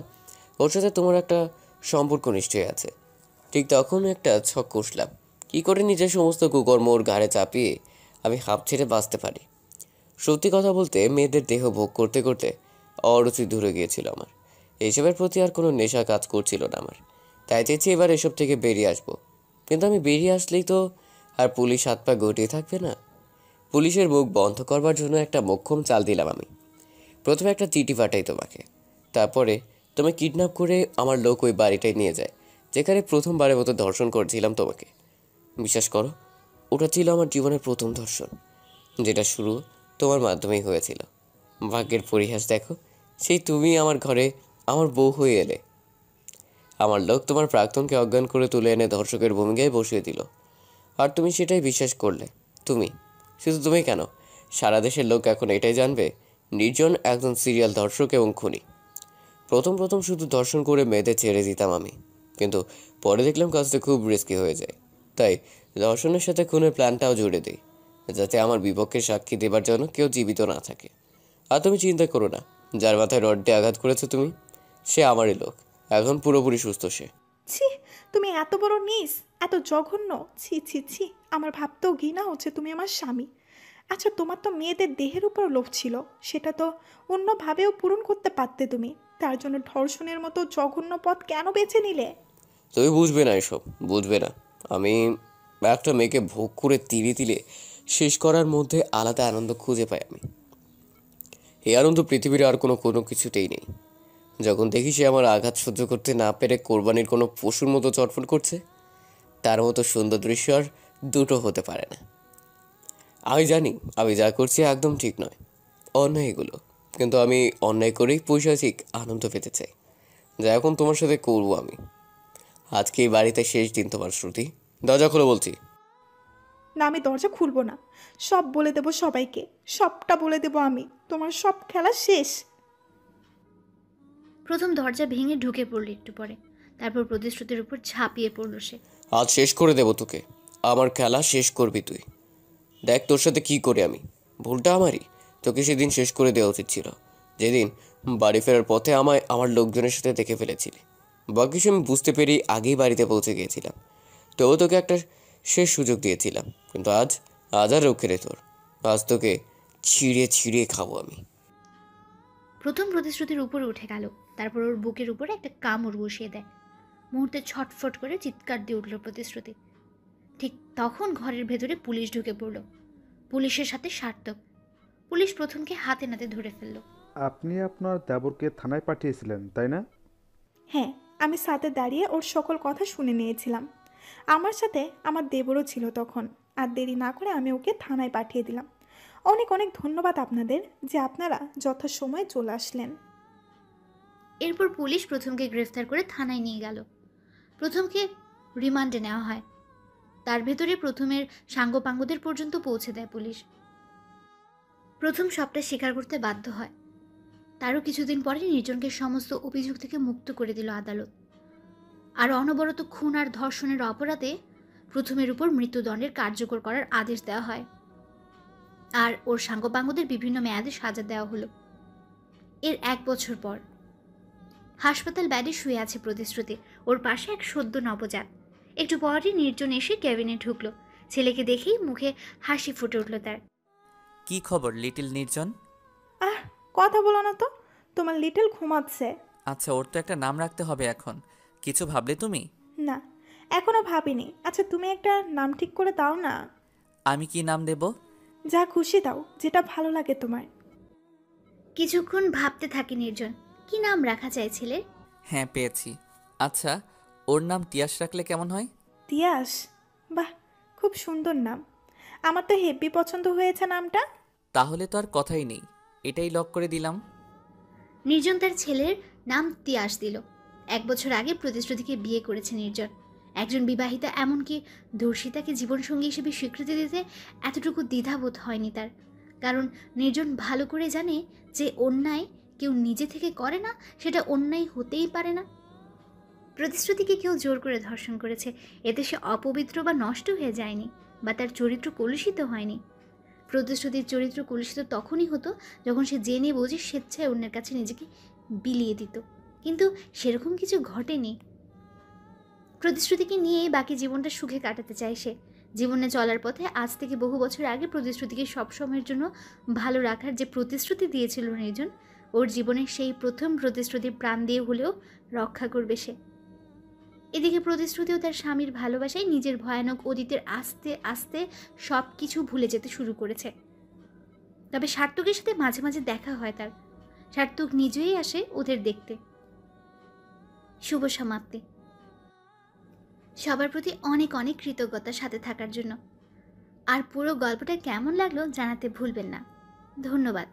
ওর সাথে তোমার একটা সম্পর্ক নিশ্চয়ই আছে। ঠিক তখন একটা ছক কষলাম, কী করে নিজের সমস্ত কুকর্ম ওর ঘাড়ে চাপিয়ে আমি হাঁপ ছেড়ে বাঁচতে পারি। সত্যি কথা বলতে মেয়েদের দেহ ভোগ করতে করতে অরুচি ধরে গিয়েছিল আমার। এইসবের প্রতি আর কোনো নেশা কাজ করছিল না আমার। তাই চেয়েছি এবার এসব থেকে বেরিয়ে আসবো। কিন্তু আমি বেরিয়ে আসলেই তো আর পুলিশ হাত পা গটিয়ে থাকবে না। পুলিশের মুখ বন্ধ করবার জন্য একটা মোক্ষম চাল দিলাম আমি। প্রথমে একটা চিঠি পাঠাই তোমাকে, তারপরে তুমি কিডন্যাপ করে আমার লোক ওই বাড়িটায় নিয়ে যায় যেখানে প্রথমবারের মতো ধর্ষণ করেছিলাম তোমাকে। বিশ্বাস করো, ওটা ছিল আমার জীবনের প্রথম ধর্ষণ, যেটা শুরু তোমার মাধ্যমেই হয়েছিল। ভাগ্যের পরিহাস দেখো, সেই তুমি আমার ঘরে আমার বউ হয়ে এলে। আমার লোক তোমার প্রাক্তনকে অজ্ঞান করে তুলে এনে ধর্ষকের ভূমিকায় বসিয়ে দিল, আর তুমি সেটাই বিশ্বাস করলে। তুমি, শুধু তুমি কেন, সারা দেশের লোক এখন এটাই জানবে নির্জন একজন সিরিয়াল ধর্ষক এবং খুনি। প্রথম প্রথম শুধু ধর্ষণ করে মেয়েদের ছেড়ে দিতাম আমি, কিন্তু পরে দেখলাম কাজটা খুব রিস্কি হয়ে যায়। তাই ধর্ষণের সাথে খুনের প্ল্যানটাও জুড়ে দিই, যাতে আমার বিপক্ষে সাক্ষী দেবার জন্য কেউ জীবিত না থাকে। আর তুমি চিন্তা করো না, যার মাথায় রড দিয়ে আঘাত করেছো তুমি, সে আমারই লোক, এখন পুরোপুরি সুস্থ সে। ছি, তুমি এত বড় নিস, এত জঘন্য! ছি ছি ছি, আমার ভাবতেও ঘৃণা হচ্ছে তুমি আমার স্বামী। আচ্ছা, তোমার তো মেয়েদের দেহের উপর লোভ ছিল, সেটা তো অন্যভাবেও পূরণ করতে পারতে তুমি। তার জন্য ধর্ষণের মতো জঘন্য পথ কেন বেছে নিলে? তুমি বুঝবে না এসব, বুঝবে না। আমি একটা মেয়েকে ভোগ করে তিলে তিলে শেষ করার মধ্যে আলাদা আনন্দ খুঁজে পাই আমি। এই আনন্দ পৃথিবীর আর কোনো কোনো কিছুতেই নেই। যখন দেখি সে আমার আঘাত সহ্য করতে না পেরে কোরবানির কোনো পশুর মতো চটফট করছে, তার মতো সুন্দর দৃশ্য আর দুটো হতে পারে না। আমি জানি আমি যা করছি একদম ঠিক নয়, অন্যায় এগুলো, কিন্তু আমি অন্যায় করেই পৈশাচিক আনন্দ পেতে চাই, যা এখন তোমার সাথে করবো আমি। আজকে এই বাড়িতে শেষ দিন তোমার, শ্রুতি। দরজা খুলে বলছি। না, আমি দরজা খুলবো না। সব বলে দেবো সবাইকে, সবটা বলে দেবো আমি। তোমার সব খেলা শেষ। প্রথম দরজা ভেঙে ঢুকে পড়ল একটু পরে, তারপর প্রতিশ্রুতির উপর ঝাঁপিয়ে পড়ল সে। আজ শেষ করে দেবো তোকে, আমার খেলা শেষ করবি তুই। দেখ তোর সাথে কি করে আমি। ভুলটা আমারই, তোকে সেদিন শেষ করে দেওয়া উচিত ছিল, যেদিন বাড়ি ফেরার পথে আমায় আমার লোকজনের সাথে দেখে ফেলেছিলি। বাকি কিছু আমি বুঝতে পেরে আগেই বাড়িতে পৌঁছে গিয়েছিলাম, তবু তোকে একটা শেষ সুযোগ দিয়েছিলাম, কিন্তু আজ আজ আর রক্ষে রে তোর। আজ তোকে ছিঁড়ে ছিঁড়ে খাবো আমি। প্রথম প্রতিশ্রুতির উপরে উঠে গেল, তারপর ওর বুকের উপরে একটা কামড় বসিয়ে দেয়। মুহূর্তে ছটফট করে চিৎকার দিয়ে উঠল প্রতিশ্রুতি। ঠিক তখন ঘরের ভেতরে পুলিশ ঢুকে পড়ল, পুলিশের সাথে সার্থক। পুলিশ প্রথমকে হাতে নাতে ধরে ফেলল। আপনি আপনার দেবরকে থানায় পাঠিয়েছিলেন, তাই না? হ্যাঁ, আমি সাথে দাঁড়িয়ে ওর সকল কথা শুনে নিয়েছিলাম। আমার সাথে আমার দেবরও ছিল তখন। আর দেরি না করে আমি ওকে থানায় পাঠিয়ে দিলাম। অনেক অনেক ধন্যবাদ আপনাদের যে আপনারা যথাসময়ে চলে আসলেন। এরপর পুলিশ প্রথমকে গ্রেফতার করে থানায় নিয়ে গেল। প্রথমকে রিমান্ডে নেওয়া হয়। তার ভেতরে প্রথমের সাঙ্গপাঙ্গদের পর্যন্ত পৌঁছে দেয় পুলিশ। প্রথম সবটা স্বীকার করতে বাধ্য হয়। তারও কিছুদিন পরে নির্জনকে সমস্ত অভিযোগ থেকে মুক্ত করে দিল আদালত। আর অনবরত খুন আর ধর্ষণের অপরাধে প্রথমের উপর মৃত্যুদণ্ডের কার্যকর করার আদেশ দেওয়া হয়। আর ওর সাঙ্গপাঙ্গদের বিভিন্ন মেয়াদে সাজা দেওয়া হলো। এর 1 বছর পর হাসপাতাল বেডে শুয়ে আছে প্রতিশ্রুতি, ওর পাশে এক সদ্য নবজাত। একটু পরই নির্জন এসে ক্যাবিনে ঢুকলো। ছেলেকে দেখেই মুখে হাসি ফুটে উঠল তার। কি খবর লিটল নির্জন? আহ, কথা বলো না তো, তোমার লিটল ঘুমাচ্ছে। আচ্ছা, ওর তো একটা নাম রাখতে হবে এখন। কিছু ভাবলে তুমি? না, এখনো ভাবিনি। আচ্ছা, তুমি একটা নাম ঠিক করে দাও না। আমি কি নাম দেব? যা খুশি দাও, যেটা ভালো লাগে তোমার। কিছুক্ষণ ভাবতে থাকে নির্জন, কি নাম রাখা যায় ছেলের। হ্যাঁ, পেয়েছি। আচ্ছা, ওর নাম তিয়াস রাখলে কেমন হয়? তিয়াস? বাহ, খুব সুন্দর নাম। আমার তো হেব্বি পছন্দ হয়েছে নামটা। তাহলে তো আর কথাই নেই, এটাই লক করে দিলাম। নির্জন তার ছেলের নাম তিয়াস দিল। 1 বছর আগে প্রতিশ্রুতিকে বিয়ে করেছে নির্জন। একজন বিবাহিতা, এমনকি ধর্ষিতাকে জীবনসঙ্গী হিসেবে স্বীকৃতি দিতে এতটুকু দ্বিধাবোধ হয়নি তার। কারণ নির্জন ভালো করে জানে যে অন্যায় কেউ নিজে থেকে করে না, সেটা অন্যায় হতেই পারে না। প্রতিশ্রুতিকে কেউ জোর করে ধর্ষণ করেছে, এতে সে অপবিত্র বা নষ্ট হয়ে যায়নি, বা তার চরিত্র কলুষিত হয়নি। প্রতিশ্রুতির চরিত্র কলুষিত তখনই হতো যখন সে জেনে বুঝে স্বেচ্ছায় অন্যের কাছে নিজেকে বিলিয়ে দিত, কিন্তু সেরকম কিছু ঘটেনি। প্রতিশ্রুতিকে নিয়েই বাকি জীবনটা সুখে কাটাতে চায় সে। জীবনে চলার পথে আজ থেকে বহু বছর আগে প্রতিশ্রুতিকে সবসময়ের জন্য ভালো রাখার যে প্রতিশ্রুতি দিয়েছিল নির্জন, ওর জীবনে সেই প্রথম প্রতিশ্রুতি প্রাণ দিয়ে হলেও রক্ষা করবে সে। এদিকে প্রতিশ্রুতিও তার স্বামীর ভালোবাসায় নিজের ভয়ানক অতীতের আস্তে আস্তে সব কিছু ভুলে যেতে শুরু করেছে। তবে সার্থকের সাথে মাঝে মাঝে দেখা হয় তার। সার্থক নিজেই আসে ওদের দেখতে। শুভ সমাপ্তি। সবার প্রতি অনেক অনেক কৃতজ্ঞতার সাথে থাকার জন্য। আর পুরো গল্পটা কেমন লাগলো জানাতে ভুলবেন না। ধন্যবাদ।